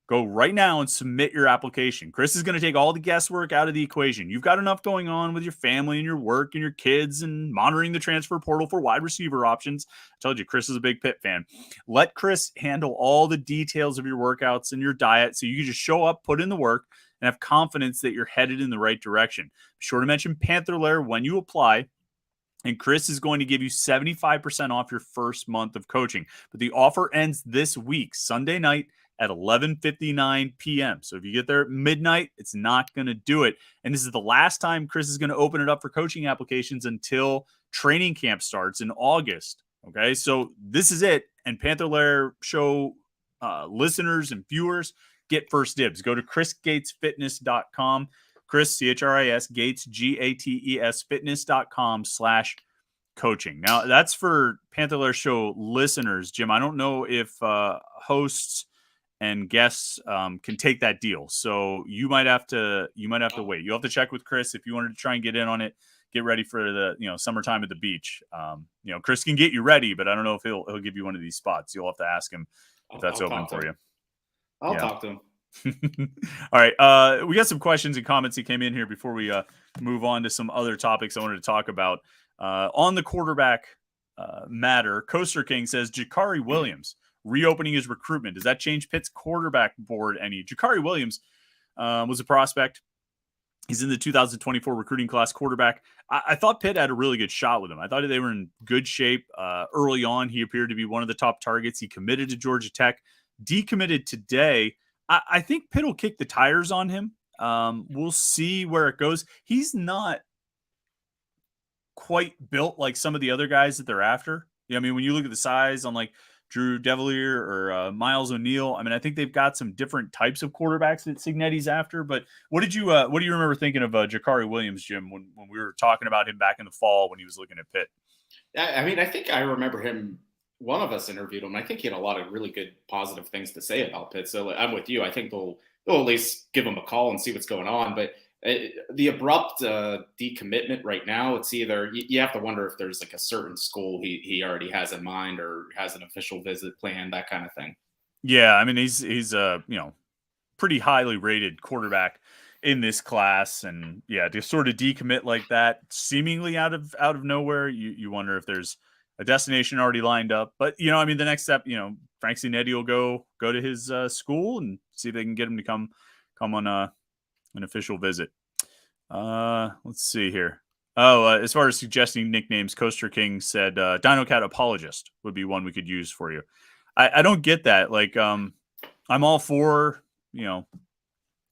Go right now and submit your application. Chris is going to take all the guesswork out of the equation. You've got enough going on with your family and your work and your kids and monitoring the transfer portal for wide receiver options. I told you, Chris is a big Pitt fan. Let Chris handle all the details of your workouts and your diet so you can just show up, put in the work, and have confidence that you're headed in the right direction. Be sure to mention Panther-Lair when you apply. And Chris is going to give you 75% off your first month of coaching. But the offer ends this week, Sunday night, at 11:59 p.m. So if you get there at midnight, it's not going to do it. And this is the last time Chris is going to open it up for coaching applications until training camp starts in August. Okay, so this is it. And Panther-Lair Show listeners and viewers get first dibs. Go to chrisgatesfitness.com. Chris, C-H-R-I-S, Gates, G-A-T-E-S, fitness.com/coaching. Now, that's for Panther-Lair Show listeners. Jim, I don't know if hosts and guests can take that deal. So you might have to wait. You'll have to check with Chris if you wanted to try and get in on it. Get ready for the summertime at the beach. Chris can get you ready, but I don't know if he'll give you one of these spots. You'll have to ask him if that's open for you. I'll talk to him. All right. We got some questions and comments that came in here before we move on to some other topics I wanted to talk about. On the quarterback matter, Coaster King says Jakari Williams reopening his recruitment. Does that change Pitt's quarterback board any? Jakari Williams was a prospect. He's in the 2024 recruiting class quarterback. I thought Pitt had a really good shot with him. I thought they were in good shape early on. He appeared to be one of the top targets. He committed to Georgia Tech, decommitted today. I think Pitt will kick the tires on him. We'll see where it goes. He's not quite built like some of the other guys that they're after. I mean, when you look at the size on like Drew Devilier or Miles O'Neill, I mean, I think they've got some different types of quarterbacks that Cignetti's after. But what do you remember thinking of Jakari Williams, Jim, when we were talking about him back in the fall when he was looking at Pitt? I mean, I think I remember him. One of us interviewed him. I think he had a lot of really good, positive things to say about Pitt. So I'm with you. I think they'll at least give him a call and see what's going on. But the abrupt decommitment right now, it's either you have to wonder if there's like a certain school he already has in mind or has an official visit planned, that kind of thing. Yeah, I mean he's a pretty highly rated quarterback in this class, and yeah, to sort of decommit like that, seemingly out of nowhere, you wonder if there's a destination already lined up. But I mean, the next step, Frank Cignetti will go to his school and see if they can get him to come on an official visit. Let's see here. As far as suggesting nicknames, Coaster King said Dino Cat Apologist would be one we could use for you. I don't get that. Like, I'm all for,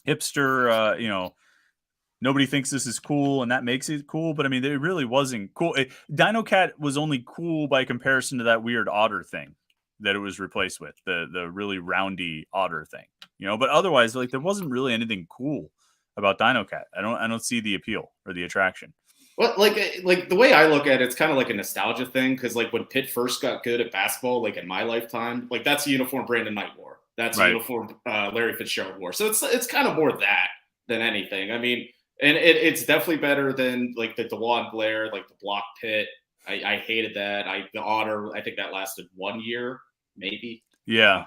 hipster, nobody thinks this is cool and that makes it cool. But I mean, it really wasn't cool. Dino Cat was only cool by comparison to that weird otter thing that it was replaced with, the really roundy otter thing, but otherwise, like, there wasn't really anything cool about Dino Cat. I don't see the appeal or the attraction. Well, like the way I look at it, it's kind of like a nostalgia thing. Cause like when Pitt first got good at basketball, like in my lifetime, like that's the uniform Brandon Knight wore. That's the uniform Larry Fitzgerald wore. So it's kind of more that than anything. I mean, and it's definitely better than like the DeWan Blair, like the block Pitt. I hated that. The otter, I think that lasted 1 year, maybe. Yeah.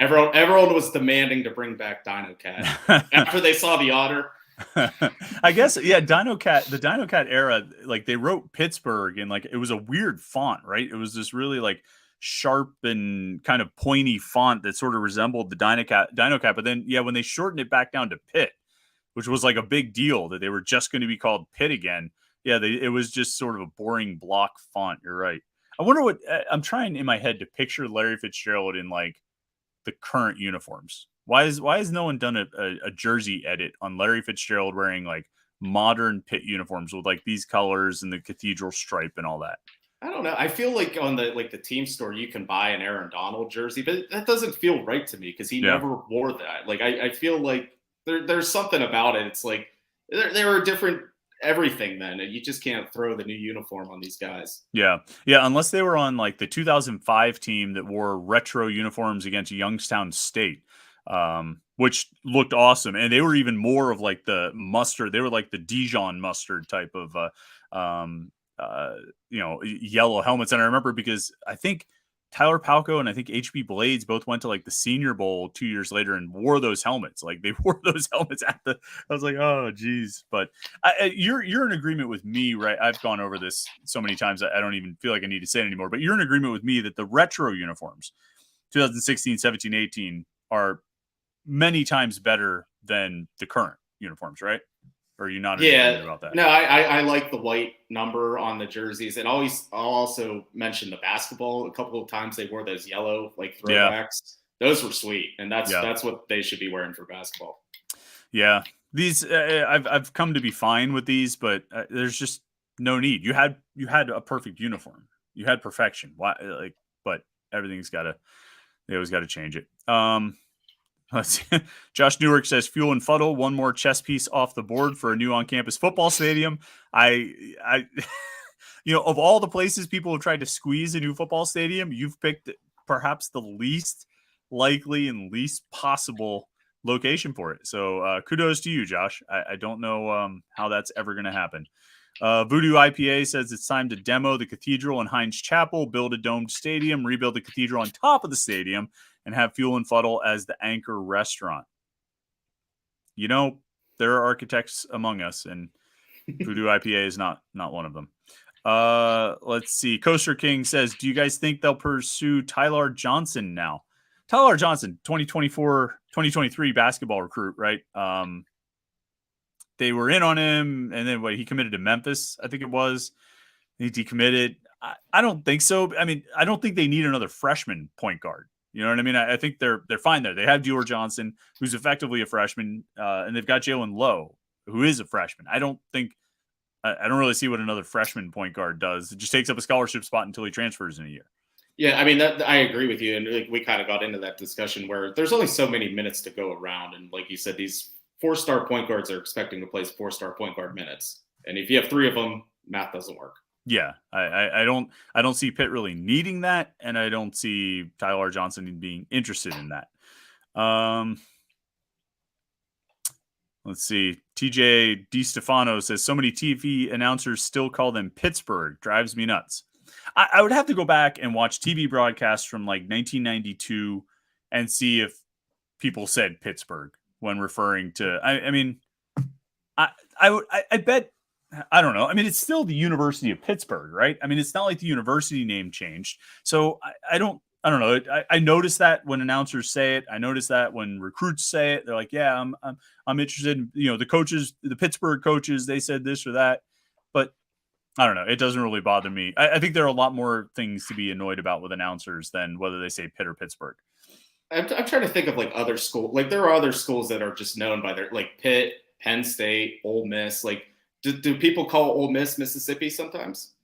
Everyone was demanding to bring back Dino Cat after they saw the otter. I guess, yeah, the Dino Cat era, like they wrote Pittsburgh and like it was a weird font, right? It was this really like sharp and kind of pointy font that sort of resembled the Dino Cat. But then, yeah, when they shortened it back down to Pitt, which was like a big deal that they were just going to be called Pitt again. Yeah, it was just sort of a boring block font. You're right. I wonder what I'm trying in my head to picture Larry Fitzgerald in like the current uniforms. Why has no one done a jersey edit on Larry Fitzgerald wearing like modern Pitt uniforms with like these colors and the cathedral stripe and all that? I don't know. I feel like on the team store you can buy an Aaron Donald jersey, but that doesn't feel right to me because he never wore that. Like I feel like there's something about it. It's like there were different everything then, and you just can't throw the new uniform on these guys. Yeah, unless they were on like the 2005 team that wore retro uniforms against Youngstown State, which looked awesome, and they were even more of like the mustard. They were like the Dijon mustard type of yellow helmets. And I remember because I think Tyler Palco and I think HB Blades both went to like the Senior Bowl 2 years later and wore those helmets. Like they wore those helmets I was like, oh geez. But you're in agreement with me, right? I've gone over this so many times I don't even feel like I need to say it anymore, but you're in agreement with me that the retro uniforms 2016, 17, 18 are many times better than the current uniforms, right? Or are you not about that? No, I like the white number on the jerseys. And I'll also mention the basketball. A couple of times they wore those yellow like throwbacks. those were sweet, and Yeah. that's what they should be wearing for basketball. Yeah. These I've come to be fine with these, but there's just no need. You had a perfect uniform. You had perfection. Why like but everything's got to they always got to change it. Let's see. Josh Newark says fuel and fuddle, one more chess piece off the board for a new on-campus football stadium. I of all the places people have tried to squeeze a new football stadium, you've picked perhaps the least likely and least possible location for it. So kudos to you, Josh. I don't know how that's ever going to happen. Voodoo IPA says it's time to demo the cathedral in Heinz Chapel, build a domed stadium, rebuild the cathedral on top of the stadium, and have Fuel and Fuddle as the anchor restaurant. There are architects among us, and Voodoo IPA is not one of them. Let's see. Coaster King says, do you guys think they'll pursue Tyler Johnson now? Tyler Johnson, 2023 basketball recruit, right? They were in on him, and then he committed to Memphis, I think it was. He decommitted. I don't think so. I mean, I don't think they need another freshman point guard. You know what I mean? I think they're fine there. They have Dior Johnson, who's effectively a freshman, and they've got Jalen Lowe, who is a freshman. I don't really see what another freshman point guard does. It just takes up a scholarship spot until he transfers in a year. Yeah, I mean, I agree with you, and we kind of got into that discussion where there's only so many minutes to go around, and like you said, these 4-star point guards are expecting to play 4-star point guard minutes, and if you have 3 of them, math doesn't work. Yeah, I don't see Pitt really needing that, and I don't see Tyler Johnson being interested in that. Let's see. TJ DiStefano says, so many TV announcers still call them Pittsburgh. Drives me nuts. I would have to go back and watch TV broadcasts from like 1992 and see if people said Pittsburgh when referring to. I mean, I bet. I don't know. I mean, it's still the University of Pittsburgh, right? I mean, it's not like the university name changed. So I don't know. I notice that when announcers say it. I notice that when recruits say it. They're like, yeah, I'm interested in, the coaches, the Pittsburgh coaches, they said this or that. But I don't know. It doesn't really bother me. I think there are a lot more things to be annoyed about with announcers than whether they say Pitt or Pittsburgh. I'm trying to think of like other schools. Like there are other schools that are just known by their, like Pitt, Penn State, Ole Miss. Like do people call Ole Miss Mississippi sometimes?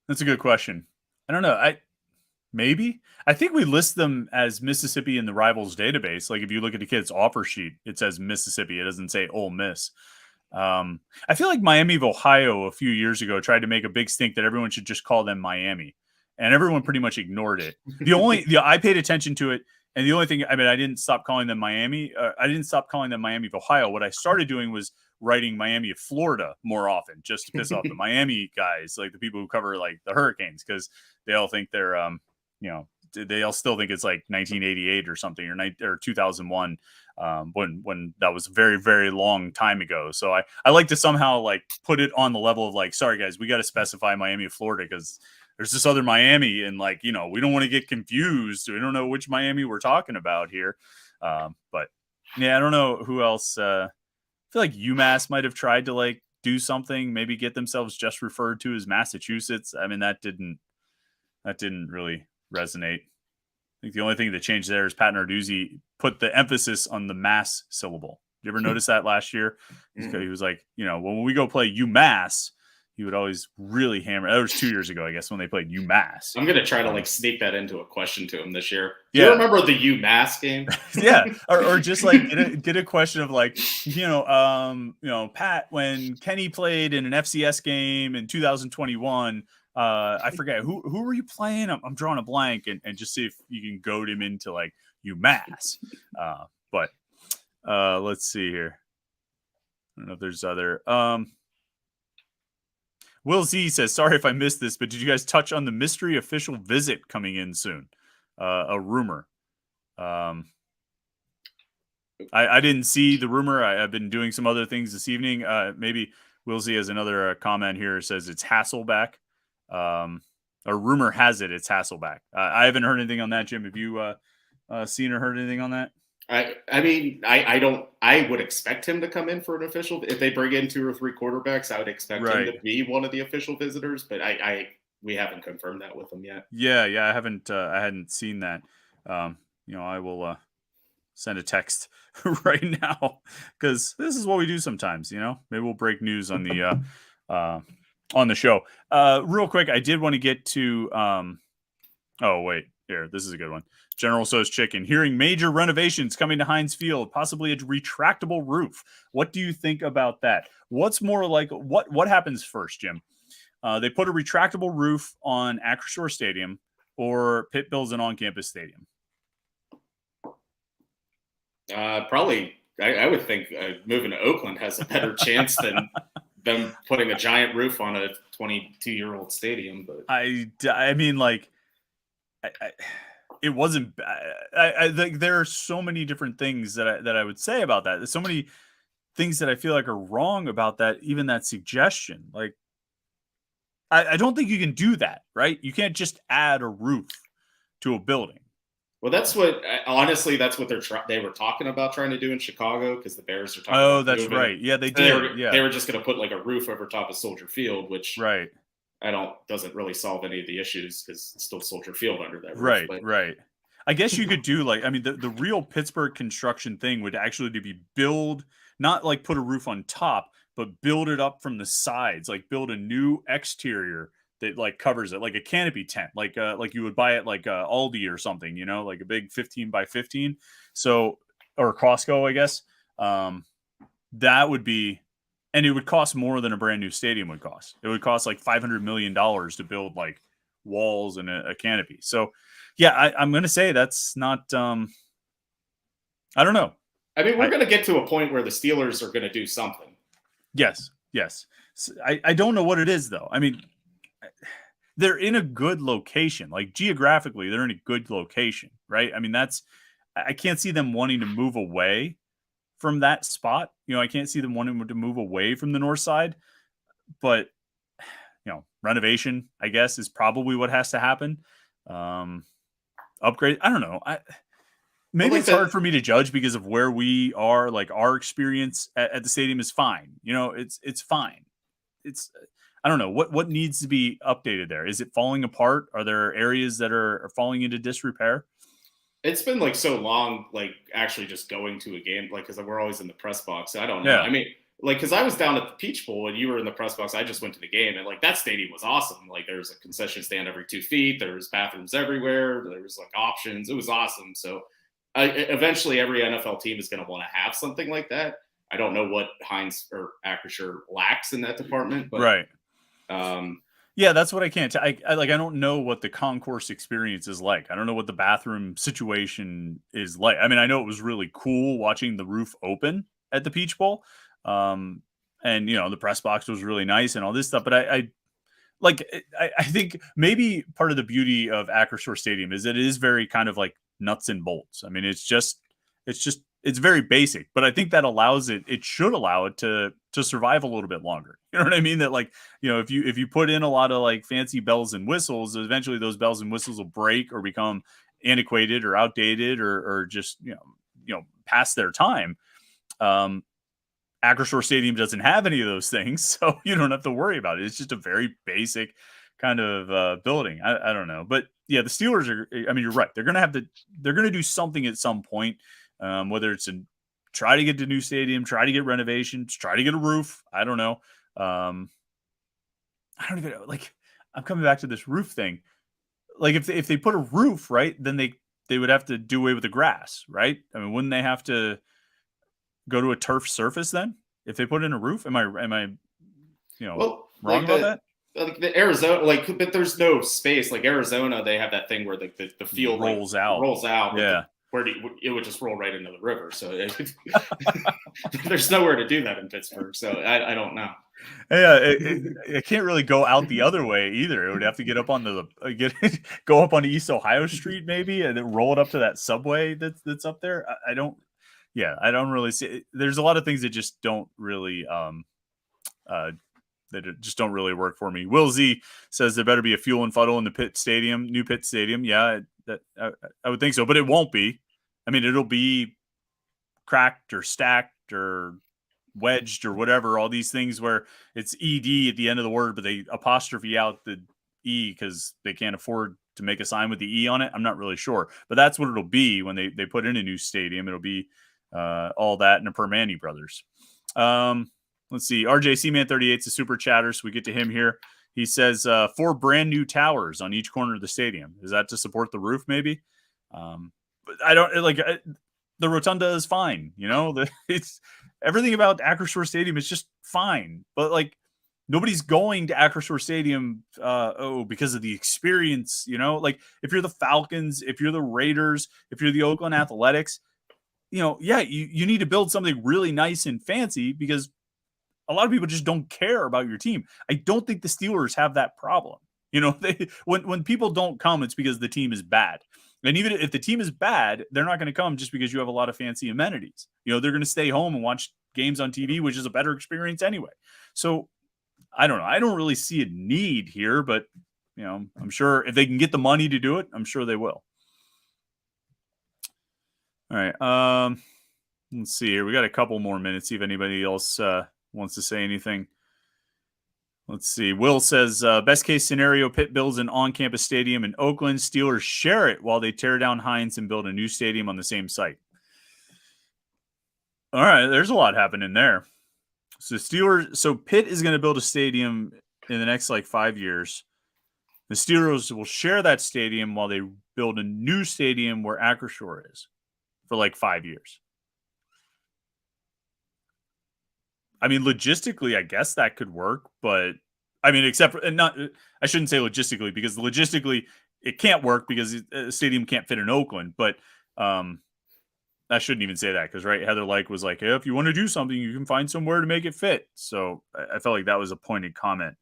That's a good question. I don't know. Maybe. I think we list them as Mississippi in the Rivals database. Like if you look at the kid's offer sheet, it says Mississippi. It doesn't say Ole Miss. I feel like Miami of Ohio a few years ago tried to make a big stink that everyone should just call them Miami, and everyone pretty much ignored it. I paid attention to it, and the only thing, I didn't stop calling them Miami. I didn't stop calling them Miami of Ohio. What I started doing was writing Miami of Florida more often, just to piss off the Miami guys, like the people who cover like the Hurricanes, because they all think they're, they all still think it's like 1988 or something, or 2001. When that was a very, very long time ago. So I like to somehow like put it on the level of like, sorry guys, we got to specify Miami of Florida because there's this other Miami, and like, we don't want to get confused. We don't know which Miami we're talking about here. But yeah, I don't know who else. I feel like UMass might have tried to like do something, maybe get themselves just referred to as Massachusetts. I mean, that didn't really resonate. I think the only thing that changed there is Pat Narduzzi put the emphasis on the Mass syllable. Did you ever notice that last year? He was like, when we go play UMass, he would always really hammer. That was 2 years ago, I guess, when they played UMass. I'm gonna try to like sneak that into a question to him this year. Do you remember the UMass game? Yeah, or just like get a question of like, Pat, when Kenny played in an FCS game in 2021. I forget who were you playing? I'm drawing a blank, and just see if you can goad him into like UMass. But let's see here. I don't know if there's other. Will Z says, sorry if I missed this, but did you guys touch on the mystery official visit coming in soon? A rumor. I didn't see the rumor. I've been doing some other things this evening. Maybe Will Z has another comment here. It says it's Hasselback. A rumor has it's Hasselback. I haven't heard anything on that, Jim. Have you seen or heard anything on that? I mean, I don't. I would expect him to come in for an official. If they bring in 2 or 3 quarterbacks, I would expect him to be one of the official visitors. But we haven't confirmed that with him yet. Yeah, I hadn't seen that. I will send a text right now because this is what we do sometimes. Maybe we'll break news on the show. Real quick, I did want to get to. Oh wait, here, this is a good one. General So's Chicken. Hearing major renovations coming to Heinz Field, possibly a retractable roof. What do you think about that? What's more like what happens first, Jim? They put a retractable roof on Acrisure Stadium, or Pitt builds an on-campus stadium. Probably, I would think moving to Oakland has a better chance than them putting a giant roof on a 22-year-old stadium. But I mean, like, it wasn't. I think there are so many different things that I would say about that. There's so many things that I feel like are wrong about that. Even that suggestion, like, I don't think you can do that, right? You can't just add a roof to a building. Well, that's what they were talking about trying to do in Chicago, because the Bears are talking. Oh, that's right. Yeah, they did. They were just going to put like a roof over top of Soldier Field, which right. doesn't really solve any of the issues because it's still Soldier Field under that roof. Right. Right. I guess you could do the real Pittsburgh construction thing would actually be build, not like put a roof on top, but build it up from the sides, like build a new exterior that like covers it, like a canopy tent, like you would buy it like Aldi or something, like a big 15 by 15. So, or Costco, I guess. That would be, and it would cost more than a brand new stadium would cost. It would cost like $500 million to build like walls and a canopy. So, yeah, I'm going to say that's not. I don't know. I mean, we're going to get to a point where the Steelers are going to do something. Yes. I don't know what it is though. I mean, they're in a good location, like geographically, they're in a good location, right? I mean, I can't see them wanting to move away from that spot. I can't see them wanting to move away from the north side, but renovation, I guess, is probably what has to happen. Upgrade. I don't know. Maybe it's hard for me to judge because of where we are. Like our experience at the stadium is fine. It's fine. I don't know what needs to be updated there. Is it falling apart? Are there areas that are falling into disrepair? It's been like so long, like actually just going to a game, like, because we're always in the press box. So I don't know. Yeah. I mean, like, because I was down at the Peach Bowl and you were in the press box. I just went to the game, and like that stadium was awesome. Like there was a concession stand every 2 feet. There was bathrooms everywhere. There was like options. It was awesome. So eventually every NFL team is going to want to have something like that. I don't know what Heinz or Acrisure lacks in that department, but right. Yeah, that's what I can't. I don't know what the concourse experience is like. I don't know what the bathroom situation is like. I mean, I know it was really cool watching the roof open at the Peach Bowl, and the press box was really nice and all this stuff. But I think maybe part of the beauty of Acrisure Stadium is that it is very kind of like nuts and bolts. I mean, it's very basic, but I think that it should allow it to survive a little bit longer. You know what I mean? That like, if you put in a lot of like fancy bells and whistles, eventually those bells and whistles will break or become antiquated or outdated or just, past their time. Acrisure Stadium doesn't have any of those things, so you don't have to worry about it. It's just a very basic kind of building. I don't know, but yeah, the Steelers I mean, you're right. They're going to do something at some point. Whether it's try to get the new stadium, try to get renovations, try to get a roof. I don't know. I don't even know. Like, I'm coming back to this roof thing. Like if they put a roof, right, then they would have to do away with the grass, right? I mean, wouldn't they have to go to a turf surface then if they put in a roof? Am I wrong about that? Like the Arizona, but there's no space. Like Arizona, they have that thing where the field rolls out. Yeah. Where it would just roll right into the river. So there's nowhere to do that in Pittsburgh. So I don't know. Yeah, it can't really go out the other way either. It would have to get up on go up on East Ohio Street maybe, and then roll it up to that subway that's up there. I don't really see it. There's a lot of things that just don't really work for me. Will Z says there better be a fuel and fuddle in the new Pitt Stadium. Yeah, I would think so, but it won't be. I mean, it'll be cracked or stacked or wedged or whatever. All these things where it's ED at the end of the word, but they apostrophe out the E because they can't afford to make a sign with the E on it. I'm not really sure, but that's what it'll be when they put in a new stadium. It'll be all that and a Permani Brothers. Let's see. RJC Man 38 is a super chatter, so we get to him here. He says 4 brand new towers on each corner of the stadium. Is that to support the roof? Maybe. But I don't like the rotunda is fine. It's everything about Acrisure Stadium is just fine. But like nobody's going to Acrisure Stadium because of the experience. Like if you're the Falcons, if you're the Raiders, if you're the Oakland Athletics, you need to build something really nice and fancy because a lot of people just don't care about your team. I don't think the Steelers have that problem. When people don't come, it's because the team is bad. And even if the team is bad, they're not going to come just because you have a lot of fancy amenities. They're going to stay home and watch games on TV, which is a better experience anyway. So I don't know. I don't really see a need here, but I'm sure if they can get the money to do it, I'm sure they will. All right. Let's see here. We got a couple more minutes. See if anybody else wants to say anything. Let's see. Will says, best case scenario, Pitt builds an on-campus stadium in Oakland. Steelers share it while they tear down Heinz and build a new stadium on the same site. All right. There's a lot happening there. So Pitt is going to build a stadium in the next 5 years. The Steelers will share that stadium while they build a new stadium where Acrisure is for 5 years. I mean, logistically, I guess that could work, but I mean, I shouldn't say logistically because logistically it can't work because a stadium can't fit in Oakland, but I shouldn't even say that because, right, Heather was like, hey, if you want to do something, you can find somewhere to make it fit. So I felt like that was a pointed comment.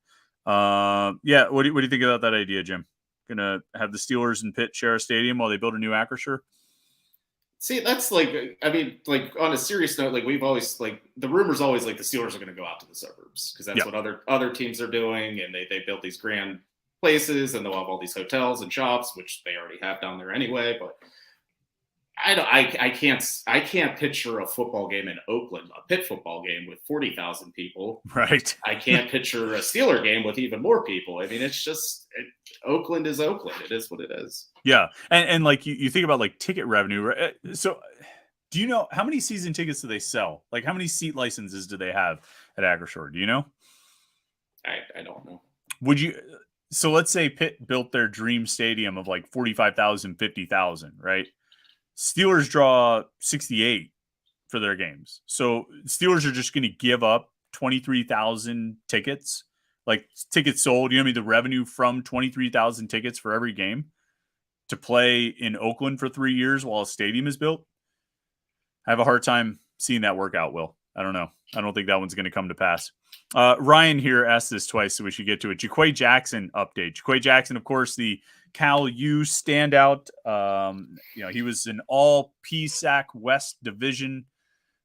Yeah. What do you think about that idea, Jim? Gonna have the Steelers and Pitt share a stadium while they build a new Acrisure? See, that's on a serious note, we've always the rumor's always the Steelers are going to go out to the suburbs because that's what other teams are doing, and they built these grand places and they'll have all these hotels and shops, which they already have down there anyway. But I can't picture a football game in Oakland, a Pitt football game with 40,000 people. Right. I can't picture a Steeler game with even more people. I mean, it's just Oakland is Oakland. It is what it is. Yeah. And you think about ticket revenue, right? So do you know how many season tickets do they sell? How many seat licenses do they have at Acrisure? Do you know? I don't know. So let's say Pitt built their dream stadium of 45,000, 50,000, right? Steelers draw 68 for their games. So Steelers are just going to give up 23,000 tickets, tickets sold. The revenue from 23,000 tickets for every game to play in Oakland for 3 years while a stadium is built. I have a hard time seeing that work out, Will. I don't know. I don't think that one's going to come to pass. Ryan here asked this twice, so we should get to it. Jaquay Jackson update. Jaquay Jackson, of course, the Cal U standout. He was an all PSAC West Division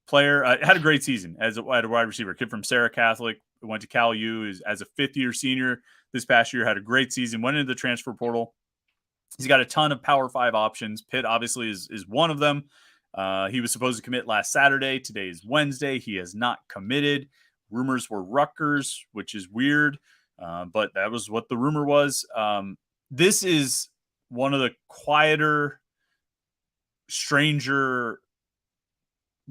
player. Had a great season as a wide receiver. Kid from Sarah Catholic, went to Cal U as a fifth-year senior this past year. Had a great season. Went into the transfer portal. He's got a ton of Power 5 options. Pitt obviously is one of them. He was supposed to commit last Saturday. Today is Wednesday. He has not committed. Rumors were Rutgers, which is weird, but that was what the rumor was. This is one of the quieter, stranger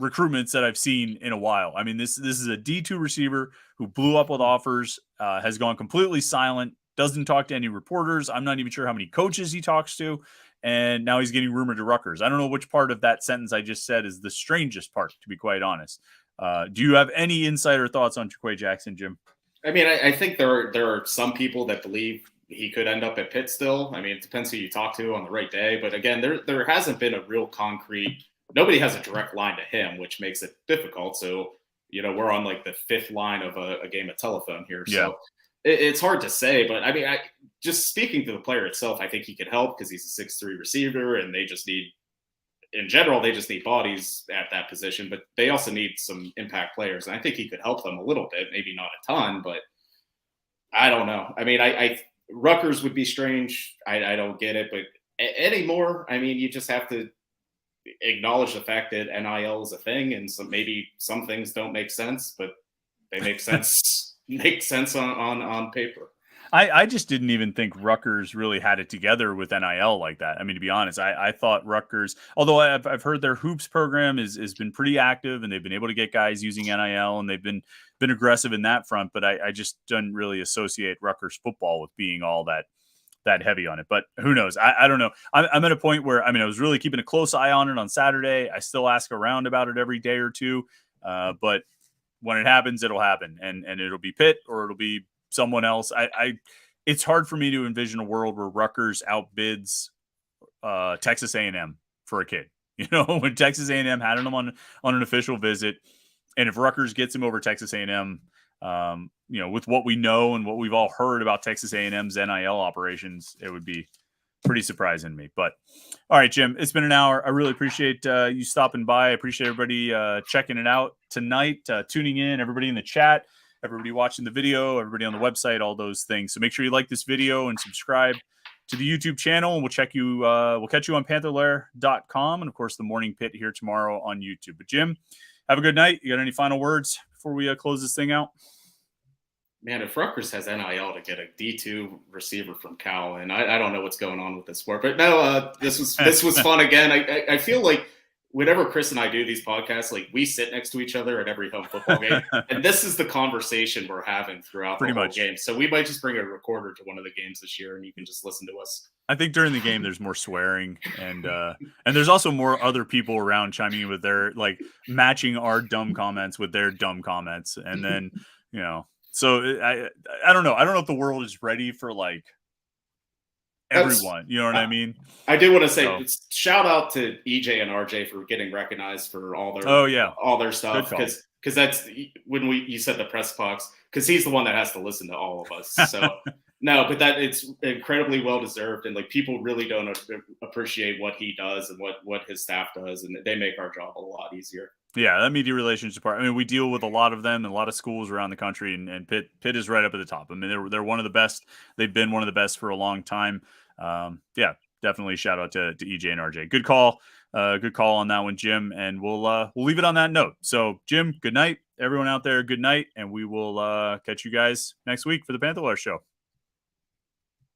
recruitments that I've seen in a while. I mean, this is a D2 receiver who blew up with offers, has gone completely silent, doesn't talk to any reporters. I'm not even sure how many coaches he talks to. And now he's getting rumored to Rutgers. I don't know which part of that sentence I just said is the strangest part, to be quite honest. Do you have any insider thoughts on Jaquay Jackson, Jim? I mean, I think there are some people that believe he could end up at Pitt still. I mean, it depends who you talk to on the right day. But again, there hasn't been a real concrete – nobody has a direct line to him, which makes it difficult. So, we're on the fifth line of a game of telephone here. So yeah. It's hard to say. But, I mean, just speaking to the player itself, I think he could help because he's a 6'3" receiver, and they just need – in general, they just need bodies at that position, but they also need some impact players. And I think he could help them a little bit, maybe not a ton, but I don't know. I mean, Rutgers would be strange. I don't get it, but anymore, I mean, you just have to acknowledge the fact that NIL is a thing, and so maybe some things don't make sense, but they make sense on paper. I just didn't even think Rutgers really had it together with NIL like that. I mean, to be honest, I thought Rutgers, although I've heard their hoops program has been pretty active and they've been able to get guys using NIL and they've been aggressive in that front. But I just don't really associate Rutgers football with being all that heavy on it. But who knows? I don't know. I'm at a point where, I mean, I was really keeping a close eye on it on Saturday. I still ask around about it every day or two. But when it happens, it'll happen, and it'll be Pitt or it'll be someone else. It's hard for me to envision a world where Rutgers outbids Texas A&M for a kid. You know, when Texas A&M had him on an official visit, and if Rutgers gets him over Texas A&M, you know, with what we know and what we've all heard about Texas A&M's NIL operations, it would be pretty surprising to me. But all right, Jim, it's been an hour. I really appreciate you stopping by. I appreciate everybody checking it out tonight, tuning in, everybody in the chat, everybody watching the video, everybody on the website, all those things. So make sure you like this video and subscribe to the YouTube channel, and we'll catch you on Panther-Lair.com, and of course the Morning Pit here tomorrow on YouTube. But Jim, have a good night. You got any final words before we close this thing out? Man, if Rutgers has NIL to get a D2 receiver from Cal, and I don't know what's going on with this sport, but no, this was fun again. I feel like whenever Chris and I do these podcasts, like we sit next to each other at every home football game, and this is the conversation we're having throughout the whole game. So we might just bring a recorder to one of the games this year, and you can just listen to us. I think during the game there's more swearing, and there's also more other people around chiming in with their, like, matching our dumb comments with their dumb comments, and then you know. So I don't know. I don't know if the world is ready for like everyone. You know what I mean? I do want to say shout out to EJ and RJ for getting recognized for all their all their stuff, because that's when you said the press box, because he's the one that has to listen to all of us. So no, but that it's incredibly well deserved, and like people really don't appreciate what he does and what his staff does, and they make our job a lot easier. Yeah, that media relations department. I mean, we deal with a lot of them and a lot of schools around the country, and Pitt is right up at the top. I mean, they're one of the best. They've been one of the best for a long time. Yeah, definitely shout out to EJ and RJ. Good call on that one, Jim. And we'll leave it on that note. So, Jim, good night. Everyone out there, good night, and we will catch you guys next week for the Panther-Lair Show.